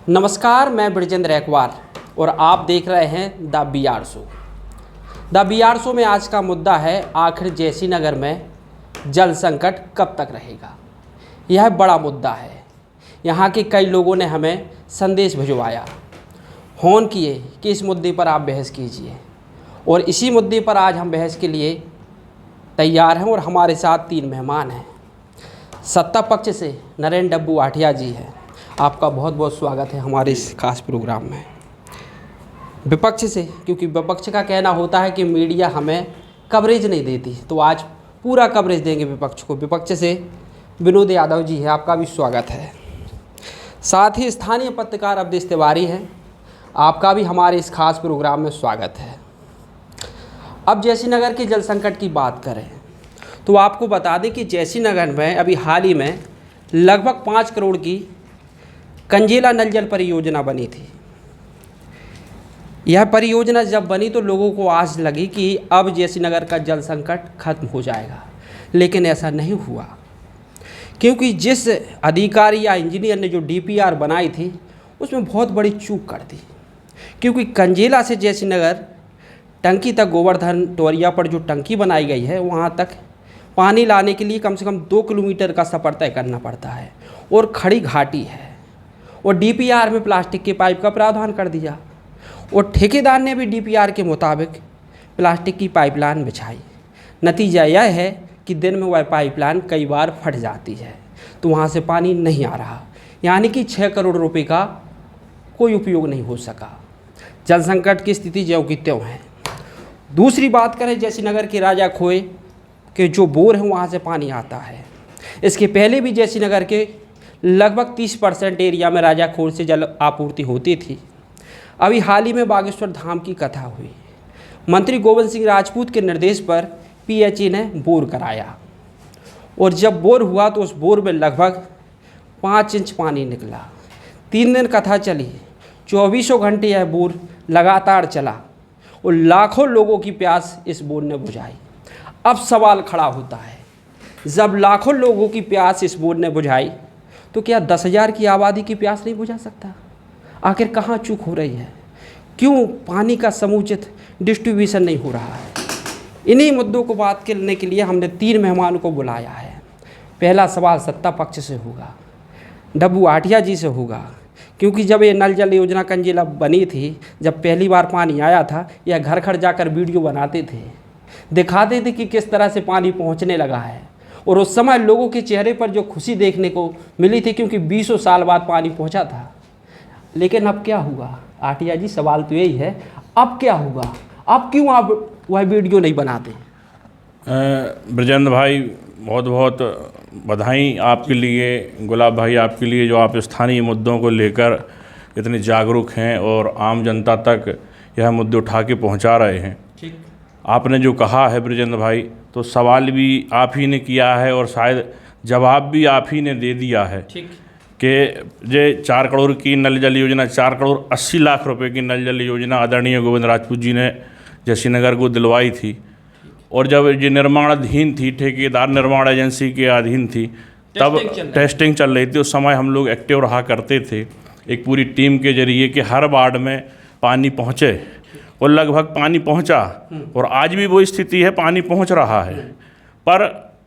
नमस्कार, मैं ब्रजेंद्र रैकवार और आप देख रहे हैं the BR show. The BR show में आज का मुद्दा है, आखिर जैसी नगर में जल संकट कब तक रहेगा। यह बड़ा मुद्दा है। यहाँ के कई लोगों ने हमें संदेश भिजवाया, फ़ोन किए कि इस मुद्दे पर आप बहस कीजिए, और इसी मुद्दे पर आज हम बहस के लिए तैयार हैं। और हमारे साथ 3 मेहमान हैं। सत्ता पक्ष से नरेंद्र डब्बू आठिया जी हैं, आपका बहुत बहुत स्वागत है हमारे इस खास प्रोग्राम में। विपक्ष से, क्योंकि विपक्ष का कहना होता है कि मीडिया हमें कवरेज नहीं देती, तो आज पूरा कवरेज देंगे विपक्ष को। विपक्ष से विनोद यादव जी है, आपका भी स्वागत है। साथ ही स्थानीय पत्रकार अवधेश तिवारी हैं, आपका भी हमारे इस खास प्रोग्राम में स्वागत है। अब जैसी नगर के जल संकट की बात करें तो आपको बता दें कि जैसी नगर में अभी हाल ही में लगभग 5 करोड़ की कंजेला नल जल परियोजना बनी थी। यह परियोजना जब बनी तो लोगों को आस लगी कि अब जैसी नगर का जल संकट खत्म हो जाएगा, लेकिन ऐसा नहीं हुआ, क्योंकि जिस अधिकारी या इंजीनियर ने जो DPR बनाई थी उसमें बहुत बड़ी चूक कर दी। क्योंकि कंजेला से जैसी नगर टंकी तक, गोवर्धन टोरिया पर जो टंकी बनाई गई है, वहाँ तक पानी लाने के लिए कम से कम 2 किलोमीटर का सफ़र तय करना पड़ता है और खड़ी घाटी है। और DPR में प्लास्टिक के पाइप का प्रावधान कर दिया और ठेकेदार ने भी DPR के मुताबिक प्लास्टिक की पाइपलाइन बिछाई। नतीजा यह है कि दिन में वह पाइपलाइन कई बार फट जाती है, तो वहाँ से पानी नहीं आ रहा, यानी कि 6 करोड़ रुपए का कोई उपयोग नहीं हो सका। जल संकट की स्थिति ज्यों की त्यों है। दूसरी बात करें, जैसी नगर के राजा खोए के जो बोर हैं वहाँ से पानी आता है। इसके पहले भी जैसी नगर के लगभग 30% एरिया में राजा खोर से जल आपूर्ति होती थी। अभी हाल ही में बागेश्वर धाम की कथा हुई। मंत्री गोविंद सिंह राजपूत के निर्देश पर PHE ने बोर कराया, और जब बोर हुआ तो उस बोर में लगभग 5 इंच पानी निकला। 3 दिन कथा चली, 24 घंटे यह बोर लगातार चला और लाखों लोगों की प्यास इस बोर ने बुझाई। अब सवाल खड़ा होता है, जब लाखों लोगों की प्यास इस बोर ने बुझाई तो क्या 10,000 की आबादी की प्यास नहीं बुझा सकता? आखिर कहाँ चूक हो रही है? क्यों पानी का समुचित डिस्ट्रीब्यूशन नहीं हो रहा है? इन्हीं मुद्दों को बात करने के लिए हमने 3 मेहमानों को बुलाया है। पहला सवाल सत्ता पक्ष से होगा, डब्बू आठिया जी से होगा, क्योंकि जब ये नल जल योजना कंजेला बनी थी, जब पहली बार पानी आया था, यह घर घर जाकर वीडियो बनाते थे, दिखाते थे कि किस तरह से पानी पहुंचने लगा है, और उस समय लोगों के चेहरे पर जो खुशी देखने को मिली थी, क्योंकि 20 साल बाद पानी पहुंचा था। लेकिन अब क्या हुआ? आठिया जी, सवाल तो यही है, अब क्या हुआ? अब क्यों आप वह वीडियो नहीं बनाते? ब्रजेंद्र भाई, बहुत बहुत बधाई आपके लिए, गुलाब भाई आपके लिए, जो आप स्थानीय मुद्दों को लेकर इतने जागरूक हैं और आम जनता तक यह मुद्दे उठा के पहुँचा रहे हैं। ठीक, आपने जो कहा है ब्रजेंद्र भाई, तो सवाल भी आप ही ने किया है और शायद जवाब भी आप ही ने दे दिया है। ठीक, कि ये 4 करोड़ की नल जल योजना, 4 करोड़ 80 लाख रुपए की नल जल योजना आदरणीय गोविंद राजपूत जी ने जैसी नगर को दिलवाई थी, और जब ये निर्माणाधीन थी, ठेकेदार निर्माण एजेंसी के अधीन थी, तब टेस्टिंग चल रही थी। उस समय हम लोग एक्टिव रहा करते थे एक पूरी टीम के जरिए कि हर वार्ड में पानी पहुँचे, और लगभग पानी पहुंचा, और आज भी वो स्थिति है, पानी पहुंच रहा है। पर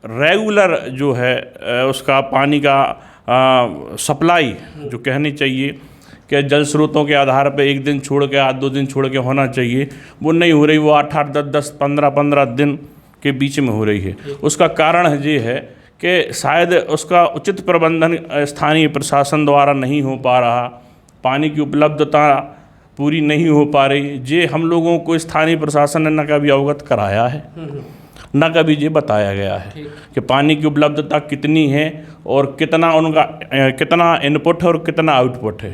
रेगुलर जो है उसका पानी का सप्लाई जो कहनी चाहिए कि जल स्रोतों के आधार पे 1 दिन छोड़ के 8-2 दिन छोड़ के होना चाहिए, वो नहीं हो रही। वो 8-8, 10-10, 15-15 दिन के बीच में हो रही है। उसका कारण ये है कि शायद उसका उचित प्रबंधन स्थानीय प्रशासन द्वारा नहीं हो पा रहा, पानी की उपलब्धता पूरी नहीं हो पा रही। ये हम लोगों को स्थानीय प्रशासन ने न कभी अवगत कराया है, न कभी ये बताया गया है कि पानी की उपलब्धता कितनी है और कितना उनका कितना इनपुट है और कितना आउटपुट है।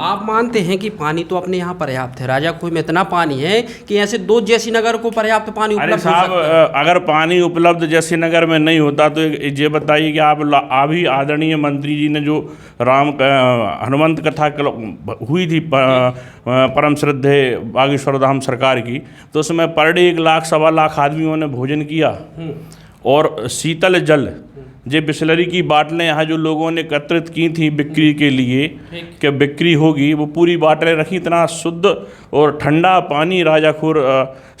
आप मानते हैं कि पानी तो अपने यहाँ पर्याप्त है, राजा खोई में इतना पानी है कि ऐसे 2 जैसी नगर को पर्याप्त पानी उपलब्ध हो सकता है? अरे साहब, अगर पानी उपलब्ध जैसी नगर में नहीं होता तो ये बताइए कि आप अभी आदरणीय मंत्री जी ने जो हनुमंत कथा हुई थी परम श्रद्धेय बागेश्वर धाम सरकार की, तो उसमें पर डे 1 लाख 1.25 लाख आदमियों ने भोजन किया, और शीतल जल जे बिस्लरी की बाटलें यहाँ जो लोगों ने एकत्रित की थी बिक्री के लिए कि बिक्री होगी, वो पूरी बाटलें रखी। इतना शुद्ध और ठंडा पानी राजाखोर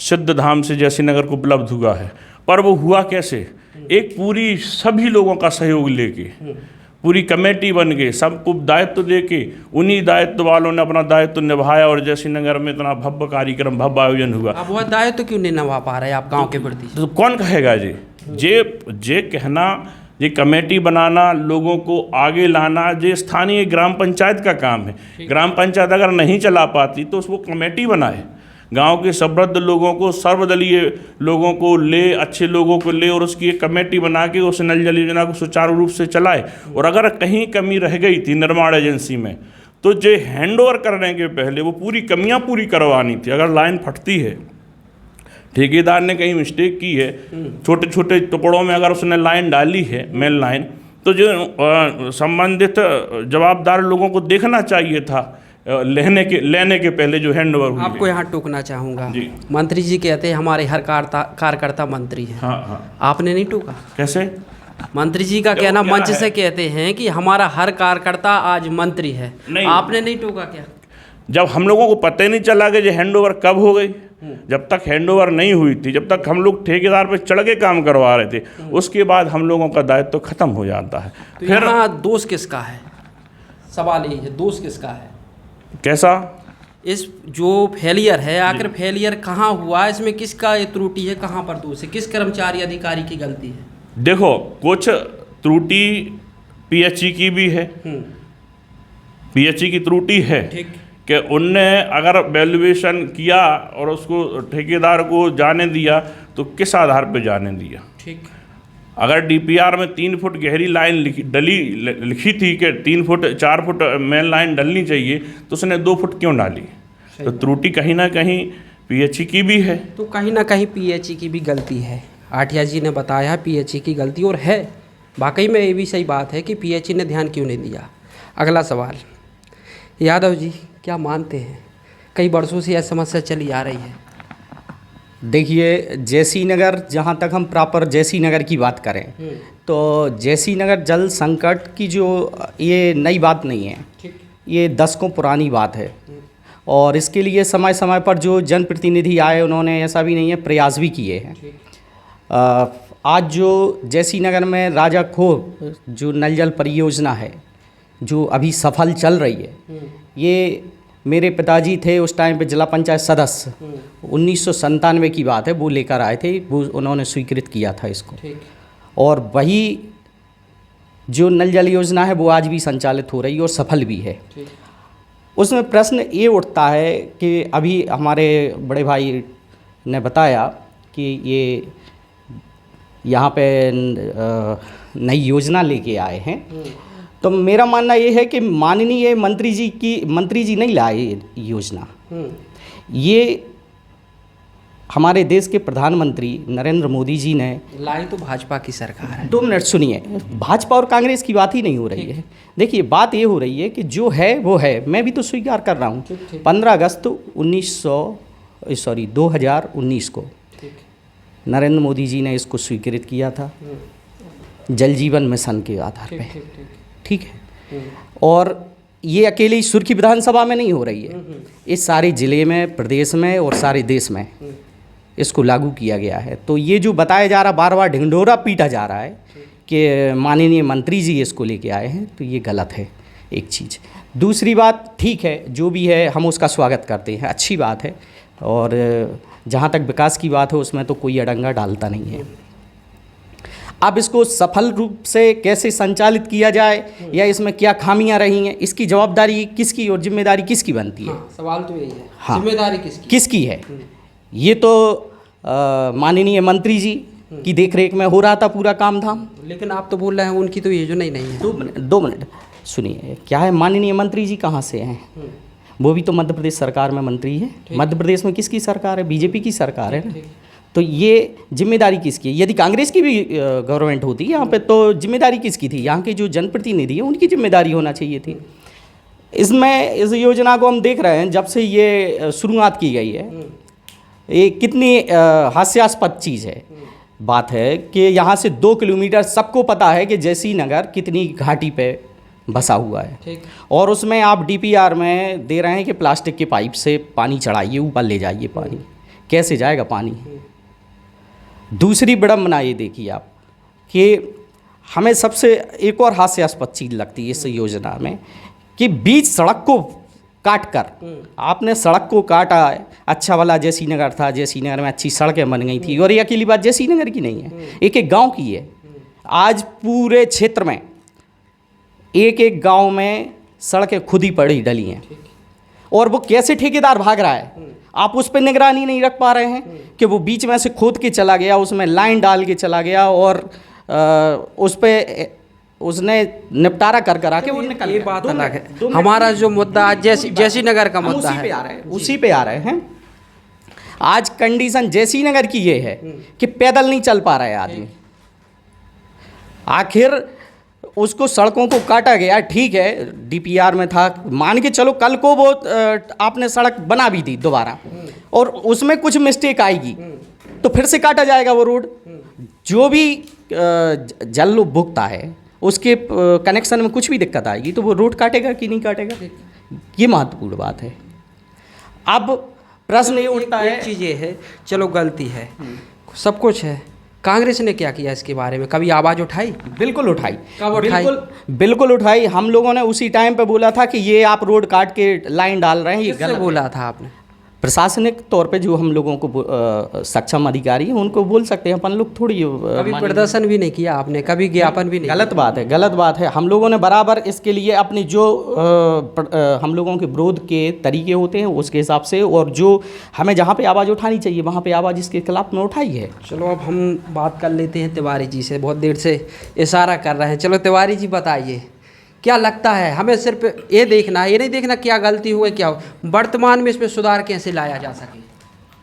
सिद्ध धाम से जयसिंहनगर को उपलब्ध हुआ है। पर वो हुआ कैसे? एक पूरी सभी लोगों का सहयोग लेके पूरी कमेटी बन गई, सबको दायित्व देके उन्हीं दायित्व वालों ने अपना दायित्व निभाया और जयसिंहनगर में इतना भव्य कार्यक्रम, भव्य आयोजन हुआ। अब वह दायित्व क्यों नहीं निभा पा रहे आप गांव के प्रति? तो कौन कहेगा जी? जे कहना, ये कमेटी बनाना, लोगों को आगे लाना, ये स्थानीय ग्राम पंचायत का काम है। ग्राम पंचायत अगर नहीं चला पाती तो उसको कमेटी बनाए, गांव के समृद्ध लोगों को, सर्वदलीय लोगों को ले, अच्छे लोगों को ले और उसकी एक कमेटी बना के उस नल जल योजना को सुचारू रूप से चलाए। और अगर कहीं कमी रह गई थी निर्माण एजेंसी में तो जो हैंड ओवर करने के पहले वो पूरी कमियां पूरी करवानी थी। अगर लाइन फटती है, ठेकेदार ने कहीं मिस्टेक की है, छोटे छोटे टुकड़ों में अगर उसने लाइन डाली है, मेन लाइन, तो जो संबंधित जवाबदार लोगों को देखना चाहिए था लेने के पहले जो हैंड ओवर हुई। आपको यहाँ टोकना चाहूँगा, जी। मंत्री जी कहते हैं हमारे हर कार्यकर्ता मंत्री हैं। हाँ। आपने नहीं टोका? कैसे? मंत्री जी का कहना मंच से कहते हैं कि हमारा हर कार्यकर्ता आज मंत्री है। आपने नहीं टोका क्या? जब हम लोगों को पता ही नहीं चला कि ये हैंड ओवर कब हो गई, जब तक हैंड ओवर नहीं हुई थी, जब तक हम लोग ठेकेदार पे चढ़ के काम करवा रहे थे, उसके बाद हम लोगों का दायित्व तो खत्म हो जाता है। तो फिर यहाँ दोष किसका है? सवाल यही है, दोष किसका है? कैसा? इस जो फेलियर है, आखिर फेलियर कहाँ हुआ? इसमें किसका ये त्रुटि है? कहाँ पर दोष है? किस कर्मचारी अधिकारी की गलती है? देखो, कुछ त्रुटि पीएचई की भी है। पीएचई की त्रुटि है कि उनने अगर वैल्यूएशन किया और उसको ठेकेदार को जाने दिया तो किस आधार पे जाने दिया? ठीक। अगर डीपीआर में 3 फुट गहरी लाइन लिखी थी कि 3 फुट 4 फुट मेन लाइन डलनी चाहिए, तो उसने 2 फुट क्यों डाली? तो त्रुटि कहीं ना कहीं पीएचई की भी है। तो कहीं ना कहीं पीएचई की भी गलती है। आठिया जी ने बताया पीएचई की गलती और है, वाकई में ये भी सही बात है कि पीएचई ने ध्यान क्यों नहीं दिया। अगला सवाल, यादव जी क्या मानते हैं, कई वर्षों से यह समस्या चली आ रही है? देखिए, जयसिंहनगर, जहाँ तक हम प्रॉपर जयसिंहनगर की बात करें तो जयसिंहनगर जल संकट की जो ये नई बात नहीं है, ये दशकों पुरानी बात है। और इसके लिए समय समय पर जो जनप्रतिनिधि आए उन्होंने, ऐसा भी नहीं है, प्रयास भी किए हैं। आज जो जयसिंहनगर में राजाखोर जो नल जल परियोजना है जो अभी सफल चल रही है, ये मेरे पिताजी थे उस टाइम पे जिला पंचायत सदस्य, 1997 की बात है, वो लेकर आए थे, वो उन्होंने स्वीकृत किया था इसको। और वही जो नल जल योजना है वो आज भी संचालित हो रही है और सफल भी है। उसमें प्रश्न ये उठता है कि अभी हमारे बड़े भाई ने बताया कि ये यहाँ पे नई योजना लेके आए हैं, तो मेरा मानना ये है कि माननीय मंत्री जी नहीं लाए योजना, ये हमारे देश के प्रधानमंत्री नरेंद्र मोदी जी ने लाई। तो भाजपा की सरकार है। 2 मिनट सुनिए, भाजपा और कांग्रेस की बात ही नहीं हो रही है। देखिए, बात ये हो रही है कि जो है वो है, मैं भी तो स्वीकार कर रहा हूँ। 15 अगस्त 2019 को नरेंद्र मोदी जी ने इसको स्वीकृत किया था जल जीवन मिशन के आधार पे, ठीक है। और ये अकेले सुर्खी विधानसभा में नहीं हो रही है, इस सारे ज़िले में, प्रदेश में और सारे देश में इसको लागू किया गया है। तो ये जो बताया जा रहा, बार बार ढिंढोरा पीटा जा रहा है कि माननीय मंत्री जी इसको लेके आए हैं, तो ये गलत है एक चीज़। दूसरी बात, ठीक है, जो भी है हम उसका स्वागत करते हैं, अच्छी बात है। और जहाँ तक विकास की बात है उसमें तो कोई अड़ंगा डालता नहीं है। अब इसको सफल रूप से कैसे संचालित किया जाए या इसमें क्या खामियां रही हैं, इसकी जवाबदारी किसकी और जिम्मेदारी किसकी बनती है? हाँ, सवाल तो यही है। हाँ, जिम्मेदारी किसकी है? ये तो माननीय मंत्री जी की देखरेख में हो रहा था पूरा काम धाम। लेकिन आप तो बोल रहे हैं उनकी तो योजना ही नहीं है। 2 मिनट सुनिए, क्या है, माननीय मंत्री जी कहाँ से हैं? वो भी तो मध्य प्रदेश सरकार में मंत्री है। मध्य प्रदेश में किसकी सरकार है? बीजेपी की सरकार है ना। तो ये जिम्मेदारी किसकी है? यदि कांग्रेस की भी गवर्नमेंट होती यहाँ पे तो जिम्मेदारी किसकी थी? यहाँ के जो जनप्रतिनिधि हैं उनकी जिम्मेदारी होना चाहिए थी। इसमें इस योजना को हम देख रहे हैं जब से ये शुरुआत की गई है, ये कितनी हास्यास्पद चीज़ है बात है कि यहाँ से 2 किलोमीटर सबको पता है कि जैसी नगर कितनी घाटी पे बसा हुआ है। ठीक। और उसमें आप डीपीआर में दे रहे हैं कि प्लास्टिक के पाइप से पानी चढ़ाइए, ऊपर ले जाइए पानी। कैसे जाएगा पानी? दूसरी विडंबना ये देखिए आप कि हमें सबसे एक और हास्यास्पद चीज़ लगती है इस योजना में कि बीच सड़क को काट कर आपने सड़क को काटा है। अच्छा वाला जैसी नगर था, जैसी नगर में अच्छी सड़कें बन गई थी। और ये अकेली बात जैसी नगर की नहीं है, एक एक गांव की है। आज पूरे क्षेत्र में एक एक गांव में सड़कें खुद ही पड़ी डली हैं। और वो कैसे ठेकेदार भाग रहा है, आप उस पर निगरानी नहीं रख पा रहे हैं कि वो बीच में से खोद के चला गया, उसमें लाइन डाल के चला गया और उस पे उसने निपटारा कर आके वो निकल ये गया। बात अलग है। हमारा जो मुद्दा आज जैसी नगर का मुद्दा है, उसी पे आ रहे हैं। आज कंडीशन जैसी नगर की ये है कि पैदल नहीं चल पा रहा है आदमी। आखिर उसको सड़कों को काटा गया, ठीक है डीपीआर में था, मान के चलो कल को वो आपने सड़क बना भी दी दोबारा और उसमें कुछ मिस्टेक आएगी तो फिर से काटा जाएगा वो रोड। जो भी जल उपभोक्ता है उसके कनेक्शन में कुछ भी दिक्कत आएगी तो वो रोड काटेगा कि नहीं काटेगा, ये महत्वपूर्ण बात है। अब प्रश्न ये उठता है, एक चीज़ ये है, चलो गलती है, सब कुछ है, कांग्रेस ने क्या किया इसके बारे में? कभी आवाज़ उठाई? बिल्कुल उठाई। कब उठाई? बिल्कुल उठाई। हम लोगों ने उसी टाइम पे बोला था कि ये आप रोड काट के लाइन डाल रहे हैं, ये किससे गलत बोला था आपने? प्रशासनिक तौर पे जो हम लोगों को सक्षम अधिकारी हैं उनको बोल सकते हैं, अपन लोग थोड़ी कभी प्रदर्शन भी नहीं किया आपने, कभी ज्ञापन भी नहीं? गलत बात है, गलत बात है। हम लोगों ने बराबर इसके लिए अपनी जो हम लोगों के विरोध के तरीके होते हैं उसके हिसाब से, और जो हमें जहाँ पे आवाज़ उठानी चाहिए वहाँ पे आवाज़ इसके खिलाफ में उठाई है। चलो अब हम बात कर लेते हैं तिवारी जी से, बहुत देर से इशारा कर रहे हैं। चलो तिवारी जी बताइए, क्या लगता है? हमें सिर्फ ये देखना है, ये नहीं देखना क्या गलती हुई, क्या वर्तमान में इसमें सुधार कैसे लाया जा सके?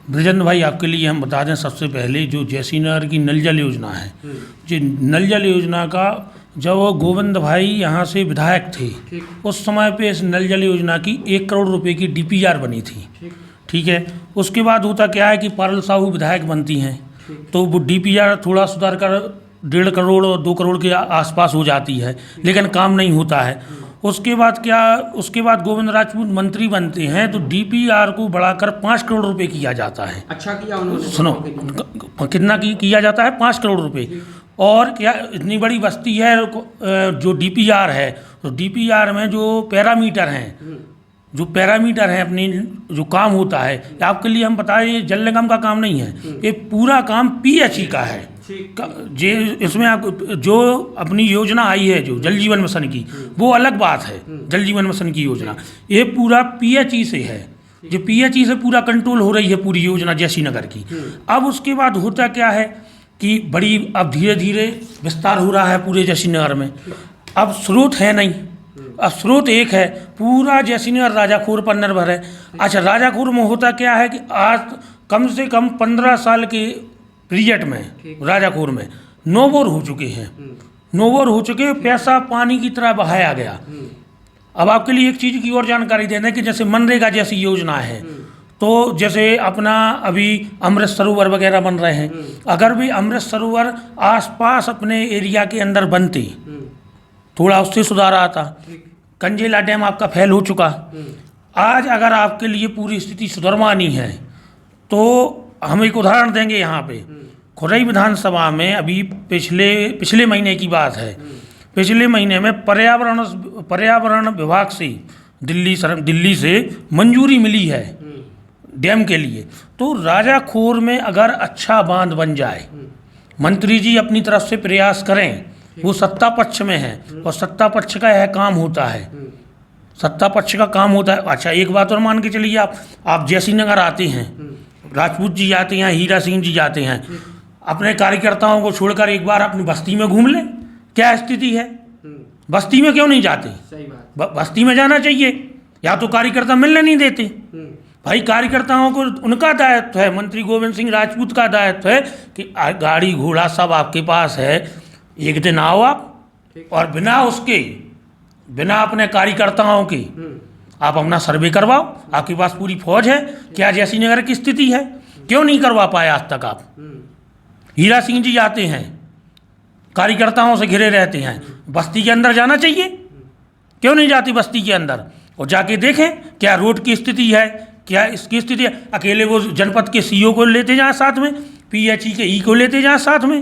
ब्रजेंद्र भाई, आपके लिए हम बता दें सबसे पहले जो जैसी नगर की नल जल योजना है, जो नल जल योजना का जब गोविंद भाई यहाँ से विधायक थे उस समय पे इस नल जल योजना की 1 करोड़ रुपए की डीपीआर बनी थी। ठीक है, उसके बाद होता क्या है कि पारुल साहू विधायक बनती हैं तो वो डीपीआर थोड़ा सुधार कर 1.5 करोड़ और 2 करोड़ के आसपास हो जाती है, लेकिन काम नहीं होता है। उसके बाद गोविंद राजपूत मंत्री बनते हैं तो डीपीआर को बढ़ाकर 5 करोड़ रुपए किया जाता है। अच्छा किया उन्होंने। सुनो, कितना किया जाता है? 5 करोड़ रुपए। और क्या इतनी बड़ी बस्ती है जो डीपीआर है, तो डीपीआर में जो पैरामीटर हैं अपनी जो काम होता है, आपके लिए हम बताएं ये जल निगम का काम नहीं है, ये पूरा काम पीएचई का है। जे इसमें आप जो अपनी योजना आई है जो जल जीवन मिशन की, वो अलग बात है। जल जीवन मिशन की योजना ये पूरा पीएचई से है, जो पीएचई से पूरा कंट्रोल हो रही है पूरी योजना जैसी नगर की। अब उसके बाद होता क्या है कि अब धीरे धीरे विस्तार हो रहा है पूरे जैसी नगर में। अब स्रोत है नहीं, अब स्रोत एक है, पूरा जैसी नगर राजाखोर पर निर्भर है। अच्छा, राजाखोर में होता क्या है कि आज कम से कम 15 साल के पीरियड में राजाखोर में 9 बोर हो चुके हैं। 9 बोर हो चुके, पैसा पानी की तरह बहाया गया। अब आपके लिए एक चीज़ की और जानकारी दे दें कि जैसे मनरेगा जैसी योजना है, तो जैसे अपना अभी अमृत सरोवर वगैरह बन रहे हैं, अगर भी अमृत सरोवर आसपास अपने एरिया के अंदर बनते, थोड़ा उससे सुधार आता। कंजेला डैम आपका फेल हो चुका। आज अगर आपके लिए पूरी स्थिति सुधरवानी है तो हम एक उदाहरण देंगे। यहाँ पे खुरई विधानसभा में अभी पिछले महीने की बात है, पिछले महीने में पर्यावरण विभाग से दिल्ली से मंजूरी मिली है डैम के लिए। तो राजाखोर में अगर अच्छा बांध बन जाए, मंत्री जी अपनी तरफ से प्रयास करें, वो सत्ता पक्ष में है और सत्ता पक्ष का यह काम होता है, सत्ता पक्ष का काम होता है। अच्छा, एक बात और मान के चलिए, आप जैसी नगर आते हैं, राजपूत जी जाते हैं, हीरा सिंह जी जाते हैं, अपने कार्यकर्ताओं को छोड़कर एक बार अपनी बस्ती में घूम लें, क्या स्थिति है। बस्ती में क्यों नहीं जाते? सही बात। बस्ती में जाना चाहिए, या तो कार्यकर्ता मिलने नहीं देते। भाई कार्यकर्ताओं को उनका दायित्व है, मंत्री गोविंद सिंह राजपूत का दायित्व है कि गाड़ी घोड़ा सब आपके पास है, एक दिन आओ आप और बिना अपने कार्यकर्ताओं के आप अपना सर्वे करवाओ। आपके पास पूरी फौज है, क्या जैसी नगर की स्थिति है, क्यों नहीं करवा पाए आज तक आप? हीरा सिंह जी आते हैं, कार्यकर्ताओं से घिरे रहते हैं, बस्ती के अंदर जाना चाहिए, क्यों नहीं जाती बस्ती के अंदर? और जाके देखें क्या रोड की स्थिति है, क्या इसकी स्थिति है। अकेले वो जनपद के सीईओ को लेते जाएं साथ में, पीएचई के ई को लेते जाएं साथ में,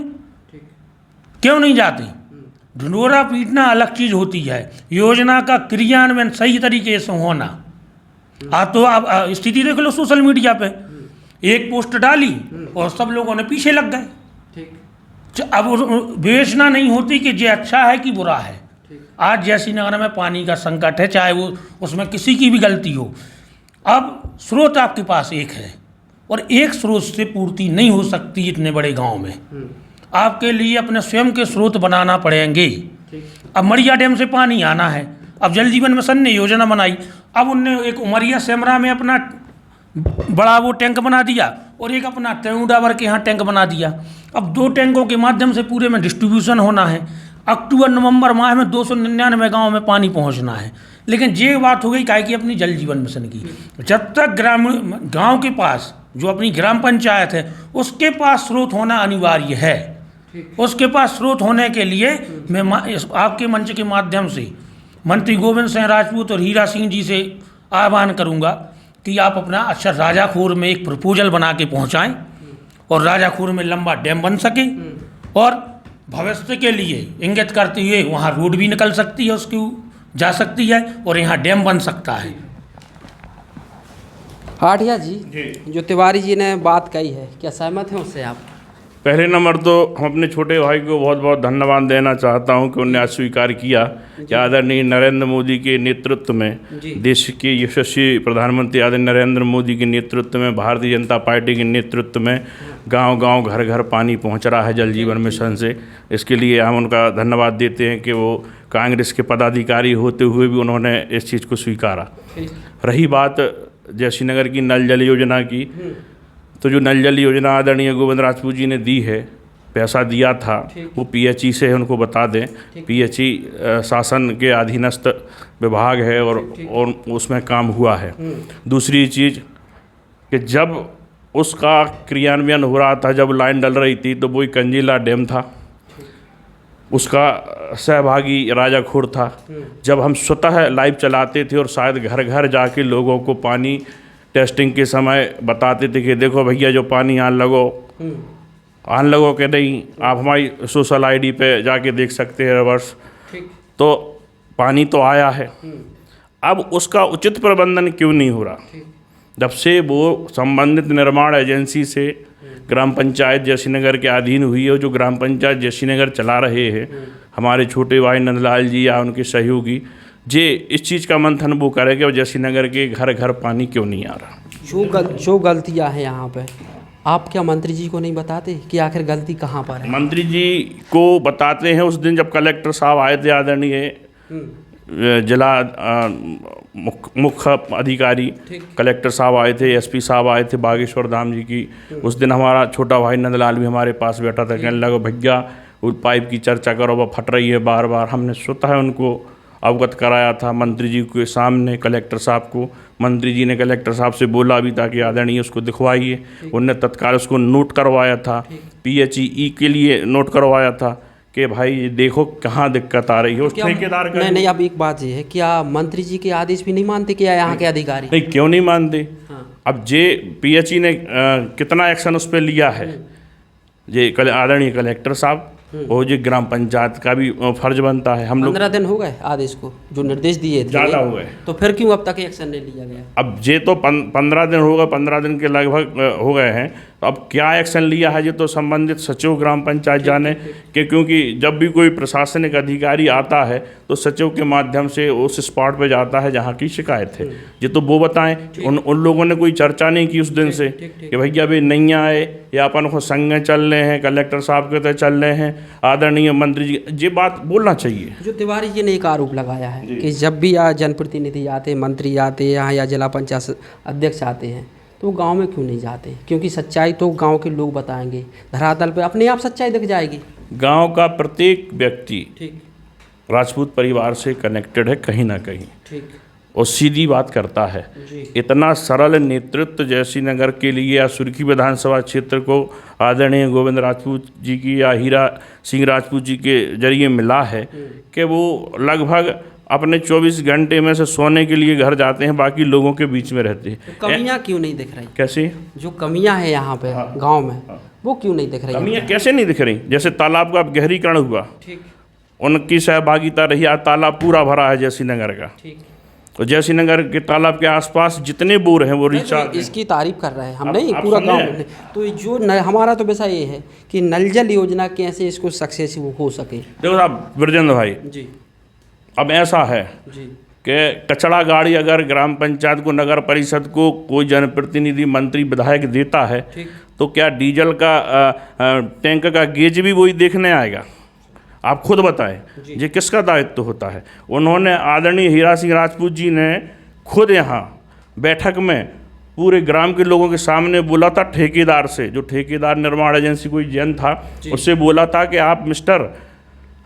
क्यों नहीं जाते? ढिंढोरा पीटना अलग चीज़ होती है, योजना का क्रियान्वयन सही तरीके से होना। आप तो आप स्थिति देख लो सोशल मीडिया पे, एक पोस्ट डाली और सब लोगों ने पीछे लग गए। अब विवेचना नहीं होती कि ये अच्छा है कि बुरा है। आज जैसी नगर में पानी का संकट है, चाहे वो उसमें किसी की भी गलती हो, अब स्रोत आपके पास एक है और एक स्रोत से पूर्ति नहीं हो सकती इतने बड़े गांव में। आपके लिए अपने स्वयं के स्रोत बनाना पड़ेंगे। अब मड़िया डैम से पानी आना है, अब जल जीवन मिशन ने योजना बनाई, अब उनने एक उमरिया सेमरा में अपना बड़ा वो टैंक बना दिया और एक अपना तेऊडावर के यहाँ टैंक बना दिया। अब 2 टैंकों के माध्यम से पूरे में डिस्ट्रीब्यूशन होना है। अक्टूबर नवंबर माह में 299 गाँव में पानी पहुँचना है। लेकिन ये बात हो गई काहे की अपनी जल जीवन मिशन की। जब तक ग्रामीण गाँव के पास जो अपनी ग्राम पंचायत है उसके पास स्रोत होना अनिवार्य है। उसके पास स्रोत होने के लिए मैं आपके मंच के माध्यम से मंत्री गोविंद सिंह राजपूत और हीरा सिंह जी से आह्वान करूंगा कि आप अपना अच्छा राजाखोर में एक प्रपोजल बना के पहुंचाएं और राजाखोर में लंबा डैम बन सके और भविष्य के लिए इंगित करते हुए वहाँ रोड भी निकल सकती है, उसकी जा सकती है और यहाँ डैम बन सकता है। आठिया जी, जो तिवारी जी ने बात कही है, क्या सहमत हैं उससे आप? पहले नंबर तो हम अपने छोटे भाई को बहुत बहुत धन्यवाद देना चाहता हूं कि उन्होंने आज स्वीकार किया कि आदरणीय नरेंद्र मोदी के नेतृत्व में, देश के यशस्वी प्रधानमंत्री आदरणीय नरेंद्र मोदी के नेतृत्व में, भारतीय जनता पार्टी के नेतृत्व में गांव-गांव घर-घर पानी पहुंच रहा है जल जीवन मिशन से। इसके लिए हम उनका धन्यवाद देते हैं कि वो कांग्रेस के पदाधिकारी होते हुए भी उन्होंने इस चीज़ को स्वीकारा। रही बात जयसिंह नगर की नल जल योजना की, तो जो नल जल योजना आदरणीय गोविंद राजपूत जी ने दी है, पैसा दिया था, वो पीएचई से है, उनको बता दें। पीएचई शासन के अधीनस्थ विभाग है और उसमें काम हुआ है। दूसरी चीज़ कि जब उसका क्रियान्वयन हो रहा था, जब लाइन डल रही थी, तो वही कंजीला डैम था, उसका सहभागी राजाखोर था। जब हम स्वतः लाइव चलाते थे और शायद घर घर जाके लोगों को पानी टेस्टिंग के समय बताते थे कि देखो भैया जो पानी आन लगो के नहीं, आप हमारी सोशल आईडी पे जाके देख सकते हैं रिवर्स। तो पानी तो आया है, अब उसका उचित प्रबंधन क्यों नहीं हो रहा? जब से वो संबंधित निर्माण एजेंसी से ग्राम पंचायत जयसिंह नगर के अधीन हुई है, जो ग्राम पंचायत जयसिंह नगर चला रहे हैं हमारे छोटे भाई नंदलाल जी या उनके सहयोगी, जे इस चीज़ का मंथन वो करेंगे और जयसिंह नगर के घर घर पानी क्यों नहीं आ रहा। जो गलतियां हैं यहाँ पे, आप क्या मंत्री जी को नहीं बताते कि आखिर गलती कहाँ पर है? मंत्री जी को बताते हैं। उस दिन जब कलेक्टर साहब आए थे, आदरणीय जिला मुख्य अधिकारी कलेक्टर साहब आए थे, एसपी साहब आए थे बागेश्वर धाम जी की, उस दिन हमारा छोटा भाई नंदलाल भी हमारे पास बैठा था। कहने लगा भैया वो पाइप की चर्चा करो, वो फट रही है बार बार। हमने स्वतः उनको अवगत कराया था मंत्री जी के सामने, कलेक्टर साहब को। मंत्री जी ने कलेक्टर साहब से बोला भी था कि आदरणीय उसको दिखवाइए। उनने तत्काल उसको नोट करवाया था, पीएचई के लिए नोट करवाया था कि भाई देखो कहाँ दिक्कत आ रही है। उस ठेकेदार का नहीं, अब एक बात ये है, क्या मंत्री जी के आदेश भी नहीं मानते क्या यहाँ के अधिकारी? नहीं, क्यों नहीं मानते? अब जे पीएचई ने कितना एक्शन उस पर लिया है, ये आदरणीय कलेक्टर साहब और जो ग्राम पंचायत का भी फर्ज बनता है। हम लोग 15 दिन हो गए आदेश को, जो निर्देश दिए थे ज़्यादा हो गए, तो फिर क्यों अब तक एक्शन नहीं लिया गया? अब ये तो 15 दिन होगा, 15 दिन के लगभग हो गए हैं, तो अब क्या एक्शन लिया है ये तो संबंधित सचिव ग्राम पंचायत जाने कि, क्योंकि जब भी कोई प्रशासनिक अधिकारी आता है तो सचिव के माध्यम से उस स्पॉट पे जाता है जहाँ की शिकायत है। ये तो वो बताएं, उन लोगों ने कोई चर्चा नहीं की उस दिन से कि भैया अभी नहीं आए या अपन को संग चल रहे हैं, कलेक्टर साहब के तहत चल रहे हैं, आदरणीय मंत्री जी, ये बात बोलना चाहिए। जो तिवारी जी ने एक आरोप लगाया है कि जब भी यहाँ जनप्रतिनिधि आते हैं, मंत्री आते हैं यहाँ या जिला पंचायत अध्यक्ष आते हैं, तो गांव में क्यों नहीं जाते? क्योंकि सच्चाई तो गांव के लोग बताएंगे, धरातल पे अपने आप सच्चाई दिख जाएगी। गांव का प्रत्येक व्यक्ति राजपूत परिवार से कनेक्टेड है कहीं ना कहीं। और सीधी बात करता है। इतना सरल नेतृत्व जैसी नगर के लिए या सुर्खी विधानसभा क्षेत्र को आदरणीय गोविंद राजपूत जी की या हीरा सिंह राजपूत जी के जरिए मिला है कि वो लगभग अपने 24 घंटे में से सोने के लिए घर जाते हैं, बाकी लोगों के बीच में रहते हैं। तो कमियां क्यों नहीं दिख रही? कैसे जो कमियां हैं यहाँ पे गांव में वो क्यों नहीं दिख रही? कमियां कैसे नहीं दिख रही? जैसे तालाब का गहरीकरण हुआ, ठीक, उनकी सहभागिता रही, आज तालाब पूरा भरा है जैसी नगर का। ठीक। और जैसी नगर के तालाब के आसपास जितने बोर हैं वो रिचार्ज, इसकी तारीफ कर रहे हैं हम, आप नहीं पूरा सुन गांव रहे हैं? में। तो जो हमारा तो वैसा ये है कि नल जल योजना कैसे इसको सक्सेसफुल हो सके। देखो साहब ब्रजेंद्र भाई, जी अब ऐसा है जी कि कचरा गाड़ी अगर ग्राम पंचायत को, नगर परिषद को कोई जनप्रतिनिधि, मंत्री, विधायक देता है, ठीक। तो क्या डीजल का टैंक का गेज भी वही देखने आएगा? आप खुद बताएं, ये किसका दायित्व होता है? उन्होंने आदरणीय हीरा सिंह राजपूत जी ने खुद यहाँ बैठक में पूरे ग्राम के लोगों के सामने बोला था, ठेकेदार से, जो ठेकेदार निर्माण एजेंसी कोई जैन था, उससे बोला था कि आप मिस्टर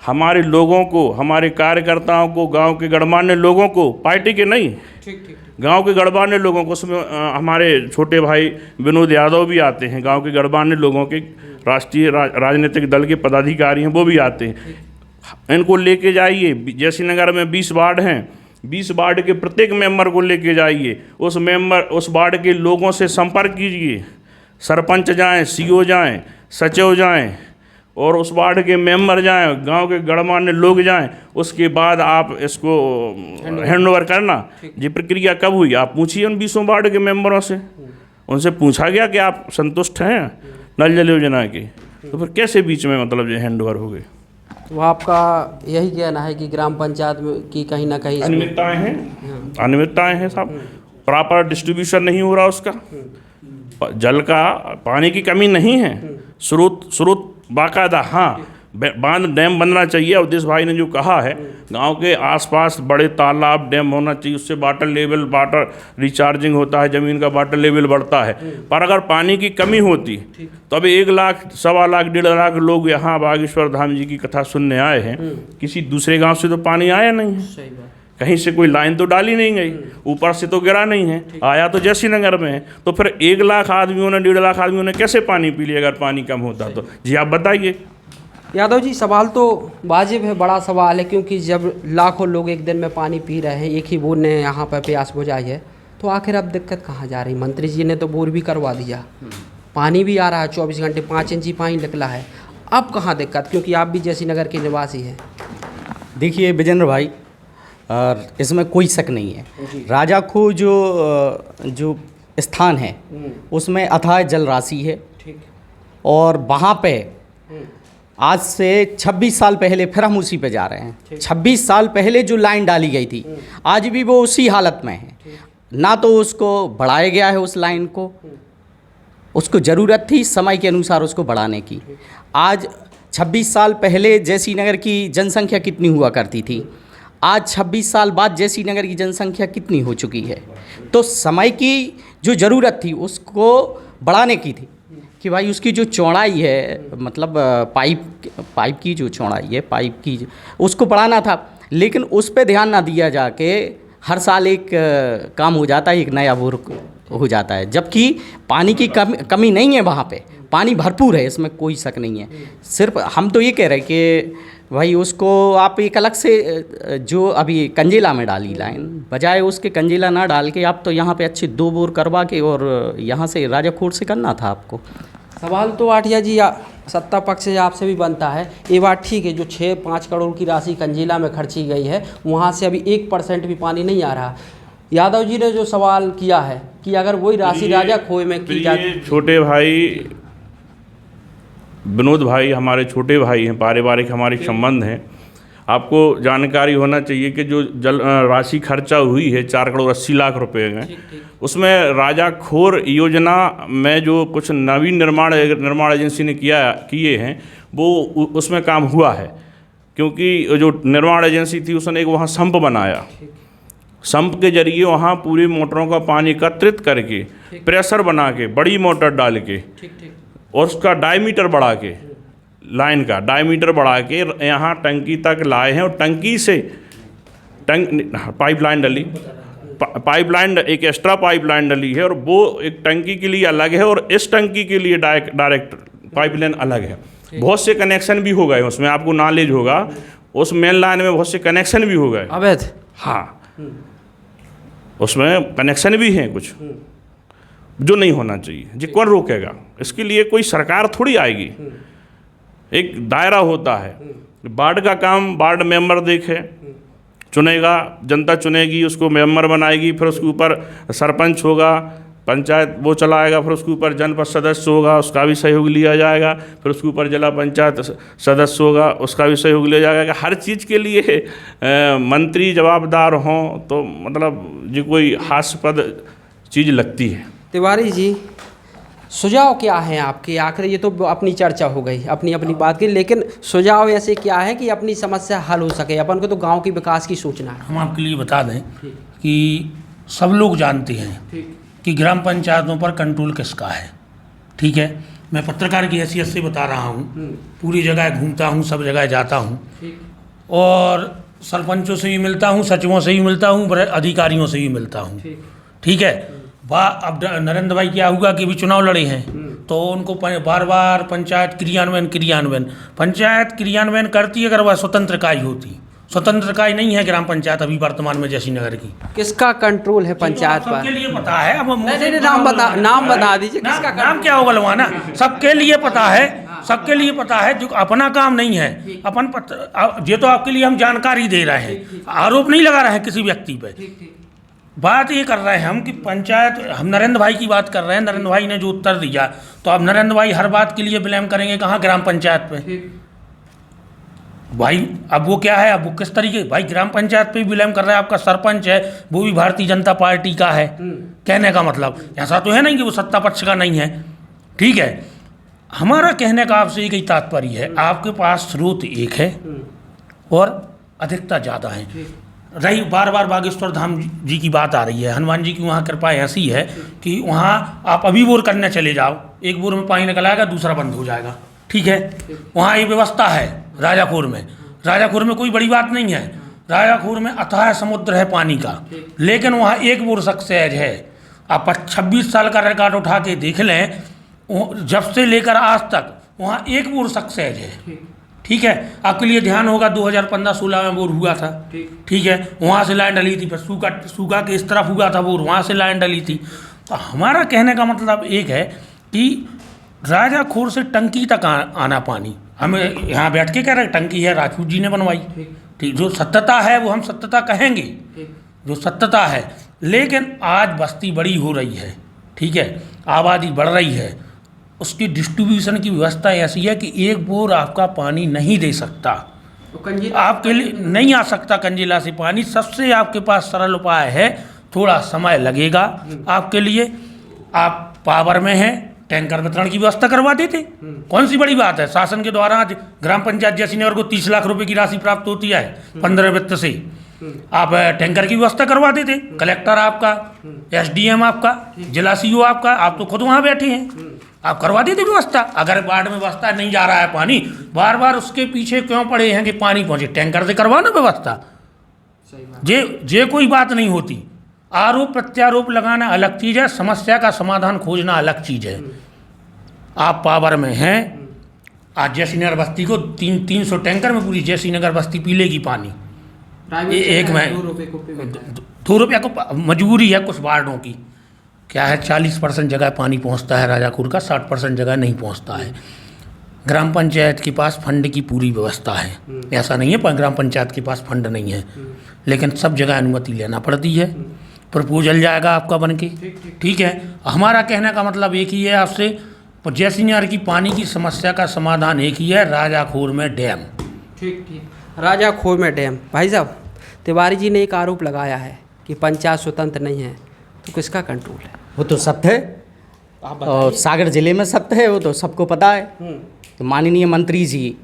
हमारे लोगों को, हमारे कार्यकर्ताओं को, गांव के गणमान्य लोगों को, पार्टी के नहीं, ठीक ठीक, गांव के गणमान्य लोगों को, उसमें हमारे छोटे भाई विनोद यादव भी आते हैं, गांव के गणमान्य लोगों के राष्ट्रीय राजनीतिक दल के पदाधिकारी हैं, वो भी आते हैं। इनको लेके जाइए, जैसी नगर में 20 वार्ड हैं, 20 वार्ड के प्रत्येक मेंबर को लेके जाइए, उस वार्ड के लोगों से संपर्क कीजिए, सरपंच जाएं, सीओ जाएं, सचिव जाएं और उस वार्ड के मेंबर जाएं, गांव के गणमान्य लोग जाएं, उसके बाद आप इसको हैंडओवर करना। ये प्रक्रिया कब हुई? आप पूछिए उन 20 वार्ड के मेंबरों से, उनसे पूछा गया कि आप संतुष्ट हैं नल जल योजना की? तो फिर कैसे बीच में मतलब ये हैंडओवर हो गए? तो आपका यही कहना है कि ग्राम पंचायत की कहीं ना कहीं अनियमितताएं हैं, अनियमितताएं हैं साहब, प्रॉपर डिस्ट्रीब्यूशन नहीं हो रहा उसका, जल का, पानी की कमी नहीं है, स्रोत बाकायदा, हाँ बांध डैम बनना चाहिए। अवधेश भाई ने जो कहा है, गांव के आसपास बड़े तालाब, डैम होना चाहिए, उससे वाटर रिचार्जिंग होता है, ज़मीन का वाटर लेवल बढ़ता है। पर अगर पानी की कमी होती तो अभी 1 लाख, 1.25 लाख, 1.5 लाख लोग यहाँ बागेश्वर धाम जी की कथा सुनने आए हैं, किसी दूसरे गाँव से तो पानी आया नहीं है, सही बात, कहीं से कोई लाइन तो डाली नहीं गई, ऊपर से तो गिरा नहीं है, आया तो जैसी नगर में है। तो फिर 1 लाख आदमियों ने, 1.5 लाख आदमियों ने कैसे पानी पी लिया अगर पानी कम होता तो? जी आप बताइए। यादव जी सवाल तो वाजिब है, बड़ा सवाल है, क्योंकि जब लाखों लोग एक दिन में पानी पी रहे हैं, एक ही बोर ने यहाँ पर प्यास बुझाई है, तो आखिर अब दिक्कत कहाँ जा रही? मंत्री जी ने तो बोर भी करवा दिया, पानी भी आ रहा है 24 घंटे, 5 इंची पानी निकला है, अब कहाँ दिक्कत? क्योंकि आप भी जैसी नगर के निवासी हैं। देखिए विजेंद्र भाई, और इसमें कोई शक नहीं है, राजाखो जो स्थान है उसमें अथाह जल राशि है, ठीक, और वहाँ पे आज से 26 साल पहले, फिर हम उसी पे जा रहे हैं, 26 साल पहले जो लाइन डाली गई थी आज भी वो उसी हालत में है, ना तो उसको बढ़ाया गया है, उस लाइन को, उसको ज़रूरत थी समय के अनुसार उसको बढ़ाने की। आज 26 साल पहले जैसी नगर की जनसंख्या कितनी हुआ करती थी, आज 26 साल बाद जैसी नगर की जनसंख्या कितनी हो चुकी है? तो समय की जो ज़रूरत थी उसको बढ़ाने की थी कि भाई उसकी जो चौड़ाई है, मतलब पाइप की जो चौड़ाई है, पाइप की उसको बढ़ाना था, लेकिन उस पे ध्यान ना दिया जाके हर साल एक काम हो जाता है, एक नया बोर हो जाता है, जबकि पानी की कमी नहीं है, वहाँ पे पानी भरपूर है, इसमें कोई शक नहीं है। सिर्फ हम तो ये कह रहे हैं कि भाई उसको आप एक अलग से, जो अभी कंजेला में डाली लाइन, बजाय उसके कंजेला ना डाल के आप तो यहाँ पे अच्छे 2 बोर करवा के और यहाँ से राजाखोर से करना था आपको। सवाल तो आठिया जी सत्ता पक्ष से आपसे भी बनता है, ये बात ठीक है, जो 6-5 करोड़ की राशि कंजेला में खर्ची गई है, वहाँ से अभी 1% भी पानी नहीं आ रहा। यादव जी ने जो सवाल किया है कि अगर वही राशि राजाखोह में की जाती। छोटे भाई विनोद भाई हमारे छोटे भाई हैं, पारिवारिक हमारे संबंध हैं। आपको जानकारी होना चाहिए कि जो जल राशि खर्चा हुई है 4 करोड़ 80 लाख रुपए में, उसमें राजाखोर योजना में जो कुछ नवीन निर्माण एजेंसी ने किए हैं वो उसमें काम हुआ है, क्योंकि जो निर्माण एजेंसी थी उसने एक वहाँ संप बनाया, संप के जरिए वहाँ पूरी मोटरों का पानी एकत्रित करके प्रेशर बना के बड़ी मोटर डाल के और उसका डायमीटर बढ़ा के, लाइन का डायमीटर बढ़ा के यहाँ टंकी तक लाए हैं, और टंकी से पाइप लाइन डली, पाइपलाइन, एक एक्स्ट्रा पाइपलाइन डली है और वो एक टंकी के लिए अलग है और इस टंकी के लिए डायरेक्ट पाइपलाइन अलग है। बहुत से कनेक्शन भी हो गए उसमें, आपको नॉलेज होगा, उस मेन लाइन में बहुत से कनेक्शन भी हो गए। अवैध? हाँ, उसमें कनेक्शन भी हैं कुछ जो नहीं होना चाहिए। जी कौन रोकेगा? इसके लिए कोई सरकार थोड़ी आएगी, एक दायरा होता है। वार्ड का काम वार्ड मेंबर देखे, चुनेगा, जनता चुनेगी, उसको मेंबर बनाएगी, फिर उसके ऊपर सरपंच होगा, पंचायत वो चलाएगा, फिर उसके ऊपर जनपद सदस्य होगा, उसका भी सहयोग लिया जाएगा, फिर उसके ऊपर जिला पंचायत सदस्य होगा, उसका भी सहयोग लिया जाएगा। हर चीज़ के लिए मंत्री जवाबदार हों तो मतलब जो कोई हास्यास्पद चीज़ लगती है। तिवारी जी, सुझाव क्या है आपके? आखिर ये तो अपनी चर्चा हो गई, अपनी अपनी बात की, लेकिन सुझाव ऐसे क्या है कि अपनी समस्या हल हो सके? अपन को तो गांव की विकास की सूचना है। हम आपके लिए बता दें कि सब लोग जानते हैं कि ग्राम पंचायतों पर कंट्रोल किसका है। ठीक है, मैं पत्रकार की हैसियत से बता रहा हूँ, पूरी जगह घूमता हूँ, सब जगह जाता हूँ और सरपंचों से भी मिलता हूँ, सचिवों से भी मिलता हूँ, बड़े अधिकारियों से भी मिलता हूँ। ठीक है, अब नरेंद्र भाई क्या हुआ कि अभी चुनाव लड़े हैं तो उनको बार बार पंचायत पंचायत क्रियान्वयन करती अगर वह स्वतंत्र इकाई होती। स्वतंत्र इकाई नहीं है ग्राम पंचायत अभी वर्तमान में जैसी नगर की। किसका कंट्रोल है पंचायत पर? सबके लिए पता है। अब नहीं, नाम बता दीजिए किसका नाम क्या होगा लवाना? सबके लिए पता है, सबके लिए पता है। जो अपना काम नहीं है अपन ये तो आपके लिए हम जानकारी दे रहे हैं, आरोप नहीं लगा रहे हैं किसी व्यक्ति पे। बात ये कर रहे हैं हम कि पंचायत, हम नरेंद्र भाई की बात कर रहे हैं। नरेंद्र भाई ने जो उत्तर दिया तो अब नरेंद्र भाई हर बात के लिए ब्लेम करेंगे कहाँ? ग्राम पंचायत पे। भाई अब वो क्या है, अब वो किस तरीके, भाई ग्राम पंचायत पे भी ब्लेम कर रहा है। आपका सरपंच है वो भी भारतीय जनता पार्टी का है। कहने का मतलब ऐसा तो है नहीं कि वो सत्ता पक्ष का नहीं है। ठीक है, हमारा कहने का आपसे एक ही तात्पर्य है, आपके पास स्रोत एक है और अधिकता ज़्यादा है। रही बार बार बागेश्वर धाम जी की बात आ रही है, हनुमान जी की वहाँ कृपा ऐसी है कि वहाँ आप अभी बोर करने चले जाओ, एक बोर में पानी निकल आएगा, दूसरा बंद हो जाएगा। ठीक है, वहाँ ये व्यवस्था है। राजापुर में कोई बड़ी बात नहीं है। राजापुर में अथाह समुद्र है पानी का, लेकिन वहाँ एक बोर सक्सेस है। आप 26 साल का रिकॉर्ड उठा के देख लें, जब से लेकर आज तक वहाँ एक बोर सक्सेस है। ठीक है, आपके लिए ध्यान होगा 2015-16 में बोर हुआ था। ठीक है, वहाँ से लाइन डली थी, फिर सूखा के इस तरफ हुआ था बोर, वहाँ से लाइन डली थी। तो हमारा कहने का मतलब एक है कि राजाखोर से टंकी तक आना पानी, हमें यहाँ बैठ के कह रहे टंकी है राजपूत जी ने बनवाई। ठीक, जो सत्यता है वो हम सत्यता कहेंगे, जो सत्यता है। लेकिन आज बस्ती बड़ी हो रही है, ठीक है, आबादी बढ़ रही है, उसकी डिस्ट्रीब्यूशन की व्यवस्था ऐसी है कि एक बोर आपका पानी नहीं दे सकता, आपके लिए नहीं आ सकता कंजिला से पानी। सबसे आपके पास सरल उपाय है, थोड़ा समय लगेगा आपके लिए, आप पावर में हैं, टैंकर वितरण की व्यवस्था करवा देते। कौन सी बड़ी बात है? शासन के द्वारा आज ग्राम पंचायत जैसी नगर को 30 लाख रुपए की राशि प्राप्त होती है 15 वित्त से, आप टैंकर की व्यवस्था करवा देते। कलेक्टर आपका, SDM आपका, जिला CO आपका, आप तो खुद वहाँ बैठे हैं, आप करवा देते व्यवस्था। अगर वार्ड में व्यवस्था नहीं जा रहा है पानी, बार बार उसके पीछे क्यों पड़े हैं कि पानी पहुँचे? टैंकर से करवाना व्यवस्था। जे कोई बात नहीं होती। आरोप प्रत्यारोप लगाना अलग चीज़ है, समस्या का समाधान खोजना अलग चीज़ है। आप पावर में हैं, आज जैसी नगर बस्ती को 300 टैंकर में पूरी जैसी नगर बस्ती पी लेगी पानी एक में। 2 रुपये को मजबूरी है कुछ वार्डों की। क्या है, 40% जगह पानी पहुंचता है राजापुर का, 60% जगह नहीं पहुंचता है। ग्राम पंचायत के पास फंड की पूरी व्यवस्था है, ऐसा नहीं है ग्राम पंचायत के पास फंड नहीं है, लेकिन सब जगह अनुमति लेना पड़ती है। प्रपोजल जाएगा आपका बन के। ठीक है, हमारा कहने का मतलब एक ही है आपसे, जैसी नहर की पानी की समस्या का समाधान एक ही है, राजाखोर में डैम। ठीक, राजाखोर में डैम। भाई साहब, तिवारी जी ने एक आरोप लगाया है कि पंचायत स्वतंत्र नहीं है, तो किसका कंट्रोल है? वो तो सत्य है और सागर जिले में सत्य है, वो तो सबको पता है। तो माननीय मंत्री जी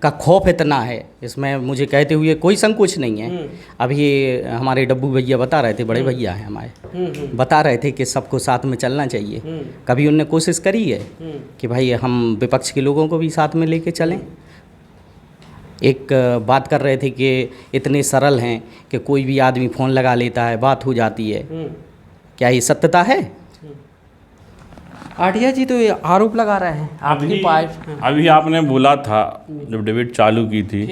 का खौफ इतना है, इसमें मुझे कहते हुए कोई संकोच नहीं है। अभी ये हमारे डब्बू भैया बता रहे थे, बड़े भैया हैं हमारे, बता रहे थे कि सबको साथ में चलना चाहिए। कभी उनने कोशिश करी है कि भाई हम विपक्ष के लोगों को भी साथ में लेके चलें? एक बात कर रहे थे कि इतने सरल हैं कि कोई भी आदमी फ़ोन लगा लेता है, बात हो जाती है। क्या ये सत्यता है? आटिया जी तो ये आरोप लगा रहे हैं आपकी पार्टी। अभी आपने बोला था जब डिबेट चालू की थी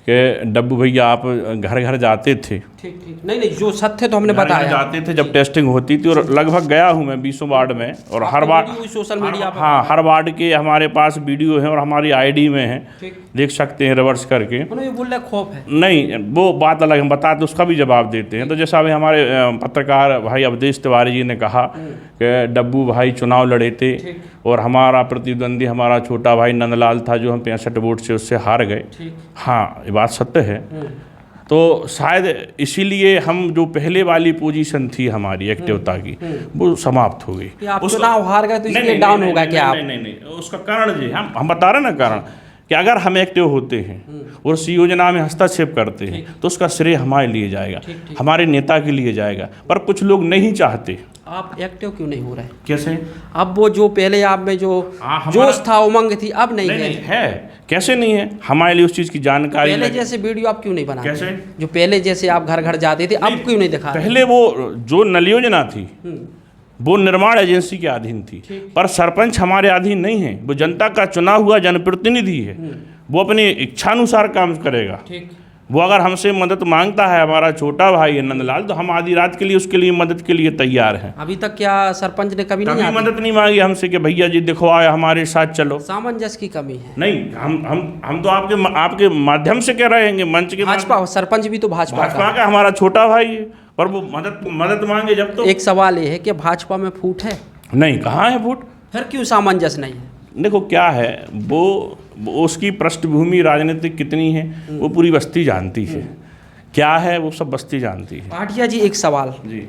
कि डब्बू भैया आप घर घर जाते थे। ठीक ठीक, नहीं जो सत्य तो हमने घर घर बताया। जाते थे जब टेस्टिंग होती थी, और लगभग गया हूँ मैं 20 वार्ड में, और हर वार्ड सोशल मीडिया पर। हाँ, हर वार्ड के हमारे पास वीडियो है और हमारी आईडी में है, देख सकते हैं रिवर्स करके। उन्होंने ये बोल रहे खौफ है। नहीं, वो बात अलग, हम बताते उसका भी जवाब देते हैं। तो जैसा अभी हमारे पत्रकार भाई अवधेश तिवारी जी ने कहा कि डब्बू भाई चुनाव लड़े थे और हमारा प्रतिद्वंदी हमारा छोटा भाई नंदलाल था जो हम 65 वोट से उससे हार गए। हाँ, ये बात सत्य है। तो शायद इसीलिए हम जो पहले वाली पोजीशन थी हमारी एक्टिवता की, वो समाप्त हो गई। कि आप चुनाव हार गए तो इसलिए डाउन होगा क्या आप? नहीं, उसका कारण जी हम बता रहे ना कारण, कि अगर हम एक्टिव होते हैं और उस योजना में हस्तक्षेप करते हैं तो उसका श्रेय हमारे लिए जाएगा, हमारे नेता के लिए जाएगा। पर कुछ लोग नहीं चाहते। आप एक्टिव क्यों नहीं हो रहे? कैसे? अब वो जो पहले आप में जो जोश था, उमंग थी, अब नहीं है। है कैसे नहीं है? हमारे लिए उस चीज़ की जानकारी पहले जैसे वीडियो आप क्यों नहीं बनाते? कैसे? जो पहले जैसे आप घर घर जाते थे, अब क्यों नहीं दिखा? पहले वो जो नल योजना थी वो निर्माण एजेंसी के अधीन थी, पर सरपंच हमारे अधीन नहीं है। वो जनता का चुना हुआ जनप्रतिनिधि है, वो अपनी इच्छानुसार काम करेगा। वो अगर हमसे मदद मांगता है, हमारा छोटा भाई है नंदलाल, तो हम आधी रात के लिए उसके लिए मदद के लिए तैयार हैं। अभी तक क्या सरपंच ने कभी नहीं मदद नहीं मांगी हमसे कि भैया जी देखो आए हमारे साथ चलो। सामंजस्य की कमी है। नहीं, हम तो आपके माध्यम से कह रहे हैं, मंच के भाजपा सरपंच भी तो भाजपा का हमारा छोटा भाई है, पर वो मदद मांगे जब तो। एक सवाल ये है कि भाजपा में फूट है? नहीं, कहाँ है फूट? फिर क्यों सामंजस्य नहीं है? देखो क्या है, वो उसकी पृष्ठभूमि राजनीतिक कितनी है वो पूरी बस्ती जानती है। क्या है वो सब बस्ती जानती है। आटिया जी एक सवाल जी,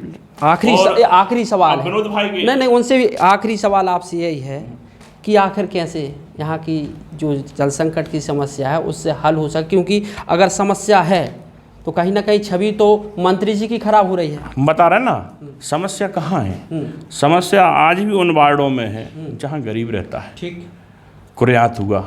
आखिरी सवाल है। विनोद भाई के नहीं उनसे भी आखिरी सवाल आपसे यही है कि आखिर कैसे यहाँ की जो जल संकट की समस्या है उससे हल हो सके, क्योंकि अगर समस्या है तो कहीं ना कहीं छवि तो मंत्री जी की खराब हो रही है। हम बता रहे हैं ना, समस्या कहाँ है। समस्या आज भी उन वार्डों में है जहाँ गरीब रहता है। ठीक, कुरियात हुआ,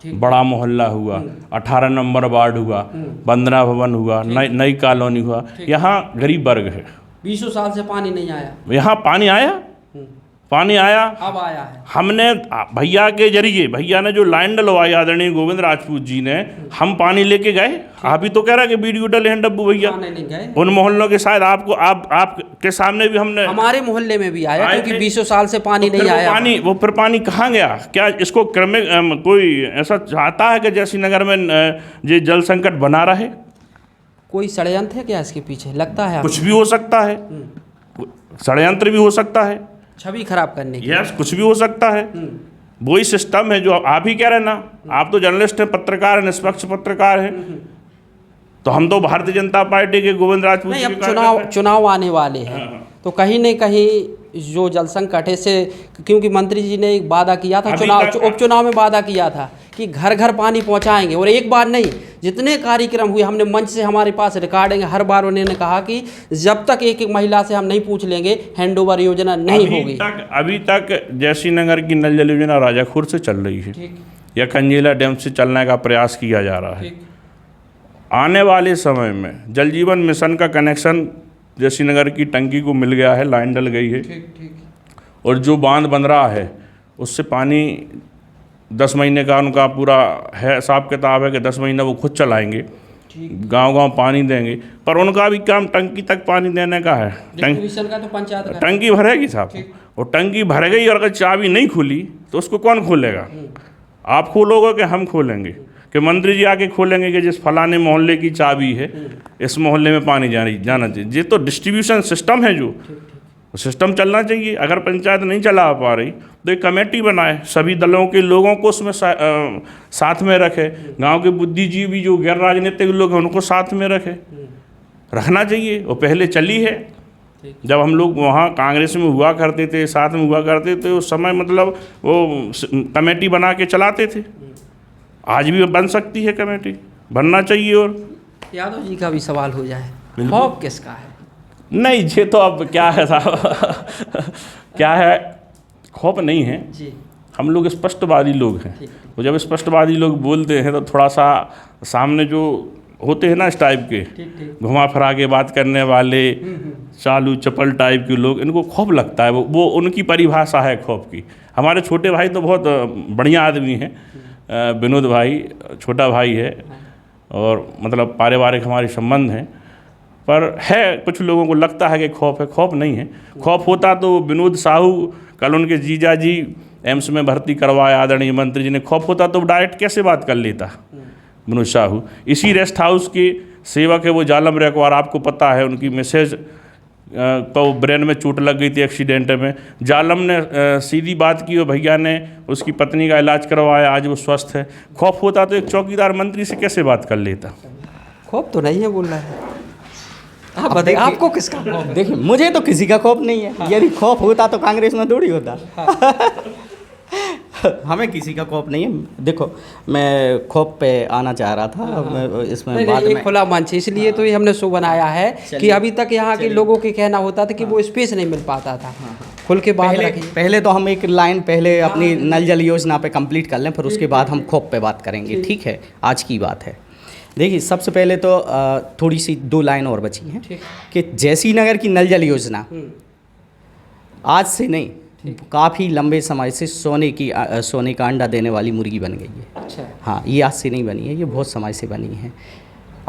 बड़ा मोहल्ला हुआ, 18 नंबर वार्ड हुआ, बंदना भवन हुआ, नई कॉलोनी हुआ, यहाँ गरीब वर्ग है। 20 साल से पानी नहीं आया। यहाँ पानी आया, पानी आया, अब आया है। हमने भैया के जरिए, भैया ने जो लाइन डलवाई आदरणीय गोविंद राजपूत जी ने, हम पानी लेके गए। आप ही तो कह रहा कि वीडियो डले हैं डब्बू भैया। नहीं गए उन मोहल्लों के शायद आपके सामने भी हमने, हमारे मोहल्ले में भी आया, क्योंकि 20 साल से पानी नहीं आया। वो फिर पानी कहाँ गया? क्या इसको क्रम कोई ऐसा चाहता है कि जैसी नगर में ये जल संकट बना रहे? कोई षड्यंत्र है क्या इसके पीछे? लगता है कुछ भी हो सकता है, षड्यंत्र भी हो सकता है, छवि खराब करने की। यस, कुछ भी हो सकता है। वही सिस्टम है जो आप ही कह रहे हैं ना, आप तो जर्नलिस्ट हैं, पत्रकार हैं, निष्पक्ष पत्रकार हैं, तो हम तो भारतीय जनता पार्टी के गोविंद राजपूत नहीं, अब चुनाव आने वाले हैं, तो कहीं न कहीं जो जल संकट है से, क्योंकि मंत्री जी ने एक वादा किया था, उपचुनाव में वादा किया था कि घर घर पानी पहुंचाएंगे, और एक बार नहीं जितने कार्यक्रम हुए, हमने मंच से हमारे पास रिकॉर्डिंग, हर बार उन्होंने कहा कि जब तक एक एक महिला से हम नहीं पूछ लेंगे हैंडओवर योजना नहीं होगी। अभी तक जैसी नगर की नल जल योजना राजाखुर से चल रही है या खंजेला डैम से चलने का प्रयास किया जा रहा है। आने वाले समय में जल जीवन मिशन का कनेक्शन जैसी नगर की टंकी को मिल गया है, लाइन डल गई है, और जो बांध बन रहा है उससे पानी 10 महीने का उनका पूरा है, हिसाब किताब है कि 10 महीना वो खुद चलाएंगे, गांव-गांव पानी देंगे। पर उनका भी काम टंकी तक पानी देने का है। का तो पंचायत का टंकी भरेगी साहब, और टंकी भर गई और अगर चाबी नहीं खुली तो उसको कौन खोलेगा? आप खोलोगे कि हम खोलेंगे? कि मंत्री जी आके खोलेंगे कि जिस फलाने मोहल्ले की चाबी है, इस मोहल्ले में पानी जाना चाहिए? ये तो डिस्ट्रीब्यूशन सिस्टम है, जो सिस्टम चलना चाहिए। अगर पंचायत नहीं चला पा रही तो एक कमेटी बनाए, सभी दलों के लोगों को उसमें साथ में रखे, गांव के बुद्धिजीवी जो गैर राजनीतिक लोग हैं उनको साथ में रखना चाहिए। वो पहले चली है, जब हम लोग वहाँ कांग्रेस में हुआ करते थे, साथ में हुआ करते थे, उस समय मतलब वो कमेटी बना के चलाते थे। आज भी बन सकती है कमेटी, बनना चाहिए। और यादव जी का भी सवाल हो जाए, खौफ किसका है? नहीं, ये तो अब क्या है साहब क्या है, खौफ नहीं है जी। हम लोग स्पष्टवादी लोग हैं, तो जब स्पष्टवादी लोग बोलते हैं तो थोड़ा सा सामने जो होते हैं ना इस टाइप के घुमा फिरा के बात करने वाले चालू चपल टाइप के लोग, इनको खौफ लगता है। वो उनकी परिभाषा है खौफ की। हमारे छोटे भाई तो बहुत बढ़िया आदमी हैं, विनोद भाई छोटा भाई है और मतलब पारिवारिक हमारे संबंध हैं, पर है कुछ लोगों को लगता है कि खौफ है। खौफ नहीं है। खौफ होता तो विनोद साहू कल उनके जीजा जी एम्स में भर्ती करवाया आदरणीय मंत्री जी ने, खौफ होता तो डायरेक्ट कैसे बात कर लेता विनोद साहू। इसी रेस्ट हाउस के सेवक है वो जालम रेकवार, आपको पता है उनकी मैसेज को ब्रेन में चोट लग गई थी एक्सीडेंट में। जालम ने सीधी बात की और भैया ने उसकी पत्नी का इलाज करवाया, आज वो स्वस्थ है। खौफ होता तो एक चौकीदार मंत्री से कैसे बात कर लेता। खौफ तो नहीं है बोल रहा है। आप बताइए आपको किसका खौफ है? देखिए मुझे तो किसी का खौफ नहीं है। यदि खौफ होता तो कांग्रेस में थोड़ी होता। हमें किसी का खौफ नहीं है। देखो मैं खौफ पे आना चाह रहा था, मैं इसमें बाद में खुला मंच, इसलिए तो ये हमने शो बनाया है कि अभी तक यहाँ के लोगों के कहना होता था कि वो स्पेस नहीं मिल पाता था। खुल के बात रखिए। पहले तो हम एक लाइन पहले अपनी नल जल योजना पे कंप्लीट कर लें, फिर उसके बाद हम खौफ पे बात करेंगे, ठीक है? आज की बात है। देखिए सबसे पहले तो थोड़ी सी 2 लाइन और बची हैं कि जैसी नगर की नल जल योजना आज से नहीं, काफ़ी लंबे समय से सोने का अंडा देने वाली मुर्गी बन गई है। अच्छा। हाँ, ये आज से नहीं बनी है, ये बहुत समय से बनी है।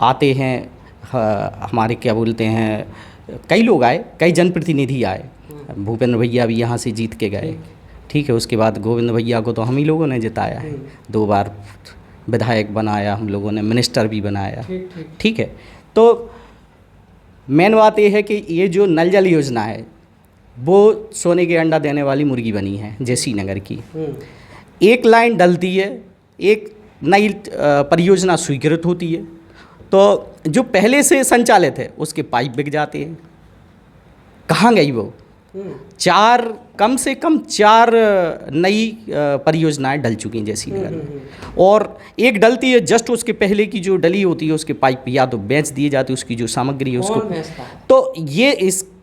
आते हैं हमारे क्या बोलते हैं, कई लोग आए, कई जनप्रतिनिधि आए। भूपेंद्र भैया भी यहाँ से जीत के गए, ठीक है? उसके बाद गोविंद भैया को तो हम ही लोगों ने जिताया है, 2 बार विधायक बनाया हम लोगों ने, मिनिस्टर भी बनाया, ठीक है? तो मेन बात ये है कि ये जो नल जल योजना है वो सोने के अंडा देने वाली मुर्गी बनी है जैसी नगर की। एक लाइन डलती है, एक नई परियोजना स्वीकृत होती है, तो जो पहले से संचालित है उसके पाइप बिक जाते हैं। कहाँ गई वो? कम से कम 4 नई परियोजनाएं डल चुकी हैं जैसी नगर में, और एक डलती है जस्ट उसके पहले की जो डली होती है उसके पाइप या तो बेच दिए जाते, उसकी जो सामग्री है उसको। तो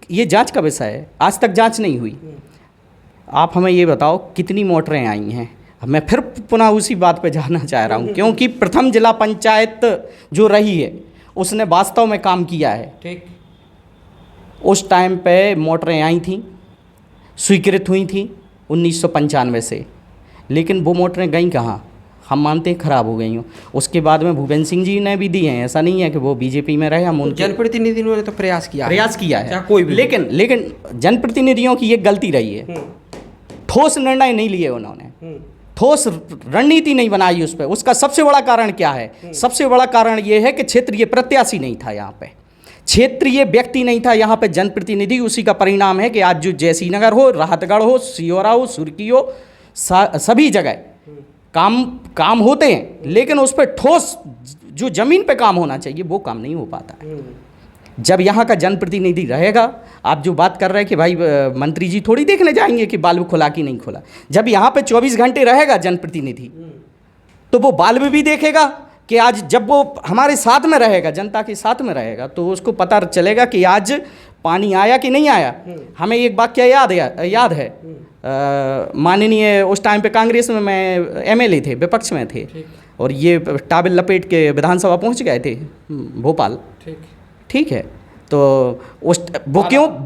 ये जांच का विषय है, आज तक जांच नहीं हुई। आप हमें ये बताओ कितनी मोटरें आई हैं? मैं फिर पुनः उसी बात पे जाना चाह रहा हूँ, क्योंकि प्रथम जिला पंचायत जो रही है उसने वास्तव में काम किया है। ठीक। उस टाइम पे मोटरें आई थीं, स्वीकृत हुई थीं 1995 से, लेकिन वो मोटरें गईं कहाँ? हम मानते हैं खराब हो गई हूँ। उसके बाद में भूपेंद्र सिंह जी ने भी दी हैं, ऐसा नहीं है कि वो बीजेपी में रहे। हम उनके जनप्रतिनिधियों ने तो प्रयास किया है कोई भी, लेकिन जनप्रतिनिधियों की ये गलती रही है, ठोस निर्णय नहीं लिए उन्होंने, ठोस रणनीति नहीं बनाई उस पर। उसका सबसे बड़ा कारण क्या है? सबसे बड़ा कारण ये है कि क्षेत्रीय प्रत्याशी नहीं था यहाँ पे, क्षेत्रीय व्यक्ति नहीं था यहाँ पे, जनप्रतिनिधि। उसी का परिणाम है कि आज जो जैसी नगर हो, राहतगढ़ हो, सियोरा हो, सुर्की हो, सभी जगह काम होते हैं, लेकिन उस पर ठोस जो ज़मीन पे काम होना चाहिए वो काम नहीं हो पाता है। जब यहाँ का जनप्रतिनिधि रहेगा, आप जो बात कर रहे हैं कि भाई मंत्री जी थोड़ी देखने जाएंगे कि बाल्ब खुला कि नहीं खुला, जब यहाँ पे 24 घंटे रहेगा जनप्रतिनिधि तो वो बाल्ब भी देखेगा कि आज, जब वो हमारे साथ में रहेगा, जनता के साथ में रहेगा, तो उसको पता चलेगा कि आज पानी आया कि नहीं आया। हमें एक वाक्य याद है, माननीय उस टाइम पे कांग्रेस में मैं एमएलए थे, विपक्ष में थे, और ये टावल लपेट के विधानसभा पहुंच गए थे भोपाल, ठीक है? तो वो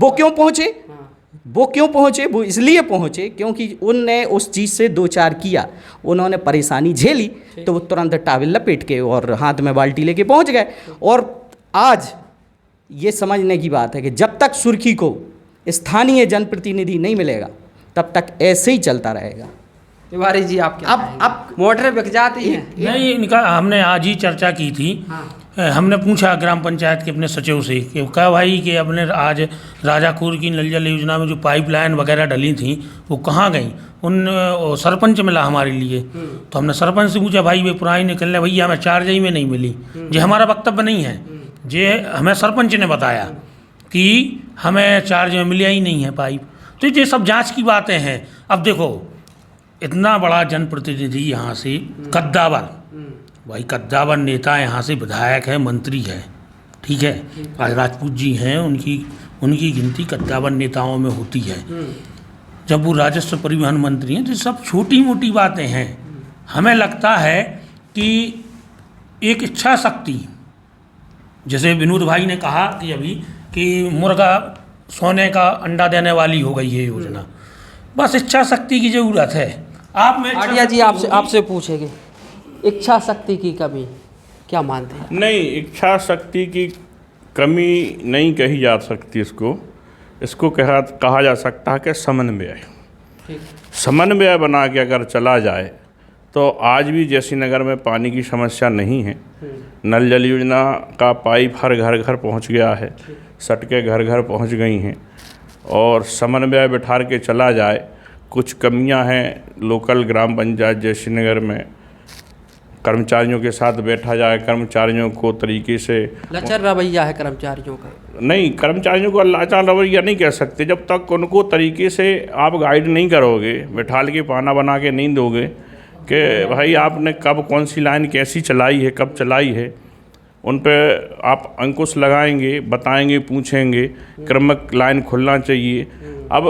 क्यों पहुंचे? वो इसलिए पहुंचे क्योंकि उनने उस चीज़ से 2-4 किया, उन्होंने परेशानी झेली, तो वो तुरंत टावल लपेट के और हाथ में बाल्टी लेके पहुंच गए। और आज ये समझने की बात है कि जब तक सुर्खी को स्थानीय जनप्रतिनिधि नहीं मिलेगा तब तक ऐसे ही चलता रहेगा। तिवारी जी आप क्या अब मोटरें बिक जाती हैं? नहीं, इनका हमने आज ही चर्चा की थी। हमने पूछा ग्राम पंचायत के अपने सचिव से कि कहा भाई कि अपने आज राजापुर की नल जल योजना में जो पाइपलाइन वगैरह डली थी वो कहाँ गई? सरपंच मिला हमारे लिए, तो हमने सरपंच से पूछा भाई वे पुरानी निकल रहे भैया, हमें चार्ज में नहीं मिली। ये हमारा वक्तव्य नहीं है, ये हमें सरपंच ने बताया कि हमें चार्ज में मिला ही नहीं है पाइप। तो ये सब जांच की बातें हैं। अब देखो, इतना बड़ा जनप्रतिनिधि यहाँ से कद्दावर, भाई कद्दावर नेता यहाँ से विधायक है, मंत्री है, ठीक है? आज राजपूत जी हैं, उनकी गिनती कद्दावर नेताओं में होती है। जब वो राजस्व परिवहन मंत्री हैं, तो सब छोटी मोटी बातें हैं। हमें लगता है कि एक इच्छा शक्ति, जैसे विनोद भाई ने कहा कि अभी कि मुर्गा सोने का अंडा देने वाली हो गई है योजना, बस इच्छा शक्ति की ज़रूरत है। आप में आर्या जी आपसे पूछेंगे, इच्छा शक्ति की कमी क्या मानते हैं? नहीं, इच्छा शक्ति की कमी नहीं कही जा सकती, इसको कहा जा सकता है कि समन्वय बना के अगर चला जाए तो आज भी जैसी नगर में पानी की समस्या नहीं है। नल जल योजना का पाइप हर घर घर पहुंच गया है, सड़कें घर घर पहुंच गई हैं, और समन्वय बिठा के चला जाए। कुछ कमियां हैं लोकल ग्राम पंचायत जैसी नगर में, कर्मचारियों के साथ बैठा जाए, कर्मचारियों को तरीके से लचर रवैया है कर्मचारियों का। नहीं, कर्मचारियों को लाचार रवैया नहीं कह सकते, जब तक उनको तरीके से आप गाइड नहीं करोगे, बिठाल के पाना बना के नहीं दोगे कि भाई आपने कब कौन सी लाइन कैसी चलाई है, कब चलाई है, उन पे आप अंकुश लगाएंगे, बताएंगे, पूछेंगे, क्रमिक लाइन खुलना चाहिए। अब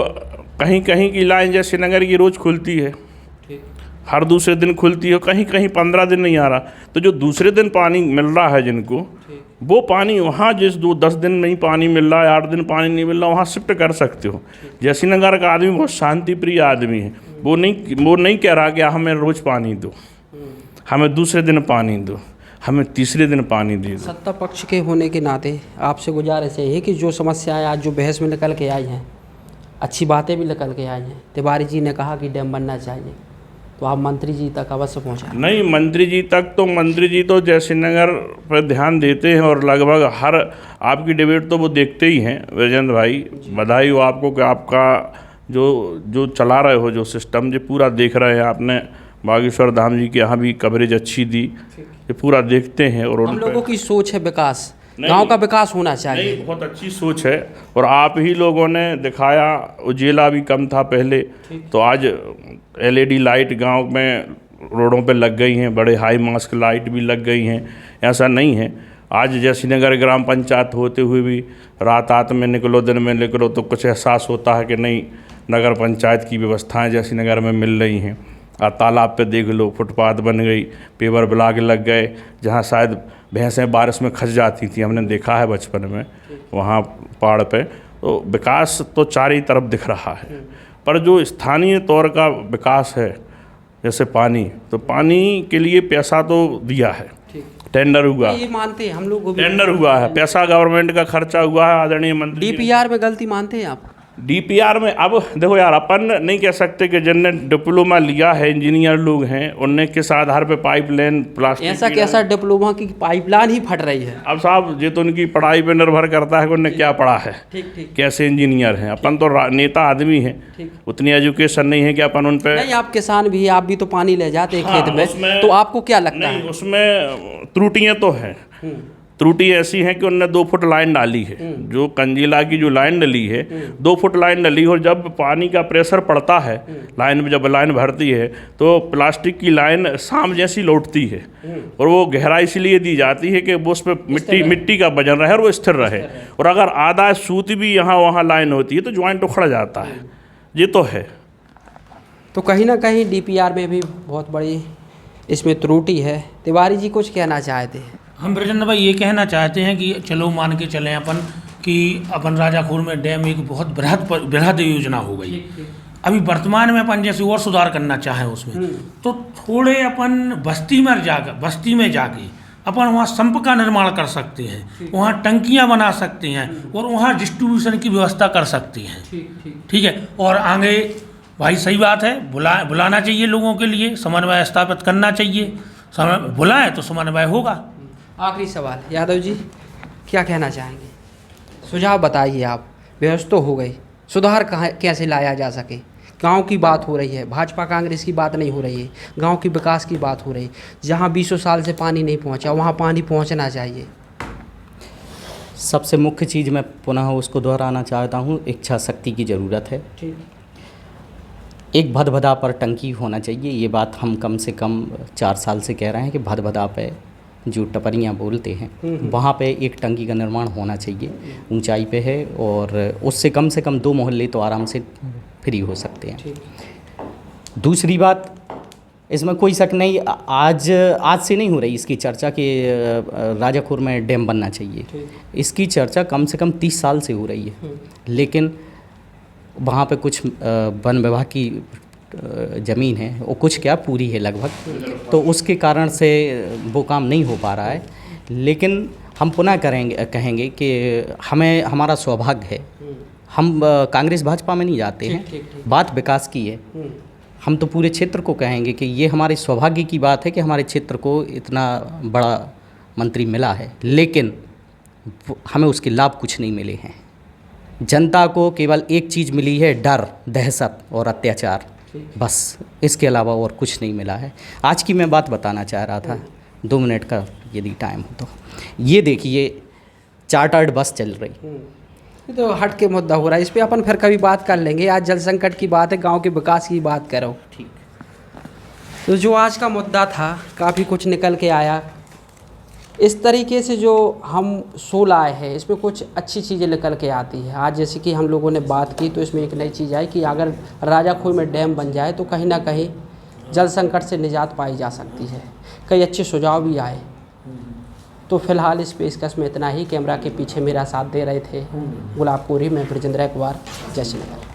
कहीं कहीं की लाइन जैसे नगर की रोज़ खुलती है, हर दूसरे दिन खुलती है, कहीं कहीं 15 दिन नहीं आ रहा, तो जो दूसरे दिन पानी मिल रहा है जिनको, वो पानी वहाँ जिस 10 दिन नहीं पानी मिल रहा है, 8 दिन पानी नहीं मिल रहा, वहाँ शिफ्ट कर सकते हो। जैसी नगर का आदमी बहुत शांति प्रिय आदमी है, वो नहीं कह रहा कि हमें रोज़ पानी दो, हमें दूसरे दिन पानी दो, हमें तीसरे दिन पानी दे दो। सत्ता पक्ष के होने के नाते आपसे गुजारिश है कि जो समस्याएं आज जो बहस में निकल के आई हैं, अच्छी बातें भी निकल के आई हैं। तिवारी जी ने कहा कि डैम बनना चाहिए, तो आप मंत्री जी तक अवश्य पहुँचा। नहीं, मंत्री जी तो जैसी नगर पर ध्यान देते हैं, और लगभग हर आपकी डिबेट तो वो देखते ही हैं। वैजयंत भाई, बधाई हो आपको कि आपका जो चला रहे हो, जो सिस्टम जो पूरा देख रहे हैं। आपने बागेश्वर धाम जी के यहाँ भी कवरेज अच्छी दी, ये पूरा देखते हैं। और हम लोगों की सोच है विकास, गांव का विकास होना चाहिए। नहीं, बहुत अच्छी सोच है, और आप ही लोगों ने दिखाया। उजेला भी कम था पहले, तो आज LED लाइट गांव में रोडों पे लग गई हैं, बड़े हाई मास्क लाइट भी लग गई हैं। ऐसा नहीं है, आज जैसी नगर ग्राम पंचायत होते हुए भी रात में निकलो, दिन में निकलो, तो कुछ एहसास होता है कि नहीं, नगर पंचायत की व्यवस्थाएं जैसी नगर में मिल रही हैं। तालाब पे देख लो, फुटपाथ बन गई, पेवर ब्लॉक लग गए, जहाँ शायद भैंसें बारिश में खस जाती थी, हमने देखा है बचपन में वहाँ पहाड़ पे। तो विकास तो चार ही तरफ दिख रहा है, पर जो स्थानीय तौर का विकास है, जैसे पानी, तो पानी के लिए पैसा तो दिया है, टेंडर हुआ, ये मानते हैं हम लोग, टेंडर हुआ है, पैसा गवर्नमेंट का खर्चा हुआ है। आदरणीय मंत्री DPR में गलती मानते हैं आप? DPR में अब देखो यार, अपन नहीं कह सकते कि जिनने डिप्लोमा लिया है, इंजीनियर लोग हैं, उनने किस आधार पे पाइपलाइन प्लास्टिक ऐसा कैसा डिप्लोमा की पाइपलाइन ही फट रही है? अब साहब ये तो उनकी पढ़ाई पे निर्भर करता है कि उन्होंने क्या पढ़ा है, ठीक कैसे इंजीनियर हैं। अपन तो नेता आदमी हैं, उतनी एजुकेशन नहीं है कि अपन उन पे। नहीं, आप किसान भी, आप भी तो पानी ले जाते हैं खेत में, तो आपको क्या लगता है? उसमें त्रुटियां तो हैं। त्रुटि ऐसी है कि उनने 2 फुट लाइन डाली है, जो कंजीला की जो लाइन डली है, 2 फुट लाइन डली, और जब पानी का प्रेशर पड़ता है लाइन में, जब लाइन भरती है, तो प्लास्टिक की लाइन शाम जैसी लौटती है, और वो गहराई इसलिए दी जाती है कि वो उस पर मिट्टी का वजन रहे और वो स्थिर रहे। और अगर आधा सूत भी यहाँ वहाँ लाइन होती है तो ज्वाइंट उखड़ जाता है, ये तो है। तो कहीं ना कहीं DPR में भी बहुत बड़ी इसमें त्रुटि है। तिवारी जी कुछ कहना चाहते हैं? हम ब्रजेंद्र भाई ये कहना चाहते हैं कि चलो मान के चलें अपन कि अपन राजाखोर में डैम एक बहुत बृहद योजना हो गई। अभी वर्तमान में अपन जैसे और सुधार करना चाहें उसमें, तो थोड़े अपन बस्ती में जाके अपन वहाँ संप का निर्माण कर सकते हैं, वहाँ टंकियाँ बना सकते हैं, और वहाँ डिस्ट्रीब्यूशन की व्यवस्था कर सकते हैं। ठीक है, और आगे भाई सही बात है, बुलाना चाहिए लोगों के लिए, समन्वय स्थापित करना चाहिए, बुलाएं तो समन्वय होगा। आखिरी सवाल, यादव जी क्या कहना चाहेंगे? सुझाव बताइए आप। व्यवस्था हो गई, सुधार कैसे लाया जा सके? गांव की बात हो रही है, भाजपा कांग्रेस की बात नहीं हो रही है, गांव की विकास की बात हो रही है। जहां 20 साल से पानी नहीं पहुंचा, वहां पानी पहुंचना चाहिए। सबसे मुख्य चीज़ मैं पुनः उसको दोहराना चाहता हूँ, इच्छा शक्ति की ज़रूरत है। एक भदभदा पर टंकी होना चाहिए, ये बात हम कम से कम 4 साल से कह रहे हैं कि भदभदा पे जो टपरियाँ बोलते हैं, वहाँ पे एक टंकी का निर्माण होना चाहिए, ऊंचाई पे है, और उससे कम 2 मोहल्ले तो आराम से फ्री हो सकते हैं। दूसरी बात, इसमें कोई शक नहीं, आज से नहीं हो रही इसकी चर्चा कि राजापुर में डैम बनना चाहिए। इसकी चर्चा कम से कम 30 साल से हो रही है, लेकिन वहाँ पे कुछ वन विभाग की ज़मीन है, वो कुछ क्या पूरी है लगभग, तो उसके कारण से वो काम नहीं हो पा रहा है। लेकिन हम पुनः कहेंगे कि हमारा सौभाग्य है, हम कांग्रेस भाजपा में नहीं जाते हैं, बात विकास की है। हम तो पूरे क्षेत्र को कहेंगे कि ये हमारे सौभाग्य की बात है कि हमारे क्षेत्र को इतना बड़ा मंत्री मिला है, लेकिन हमें उसके लाभ कुछ नहीं मिले हैं। जनता को केवल एक चीज़ मिली है, डर, दहशत और अत्याचार, बस, इसके अलावा और कुछ नहीं मिला है। आज की मैं बात बताना चाह रहा था, 2 मिनट का यदि टाइम हो तो। ये देखिए चार्टर्ड बस चल रही, ये तो हट के मुद्दा हो रहा है, इस पर अपन फिर कभी बात कर लेंगे। आज जल संकट की बात है, गांव के विकास की बात करो। ठीक, तो जो आज का मुद्दा था काफ़ी कुछ निकल के आया। इस तरीके से जो हम शो लाए हैं इसमें कुछ अच्छी चीज़ें निकल के आती है। आज जैसे कि हम लोगों ने बात की तो इसमें एक नई चीज़ आई कि अगर राजाखोह में डैम बन जाए तो कहीं ना कहीं जल संकट से निजात पाई जा सकती है। कई अच्छे सुझाव भी आए। तो फिलहाल इस पेशकश में इतना ही। कैमरा के पीछे मेरा साथ दे रहे थे गुलाब कोरी, मैं ब्रजेंद्र कुमार, जय श्री नगर।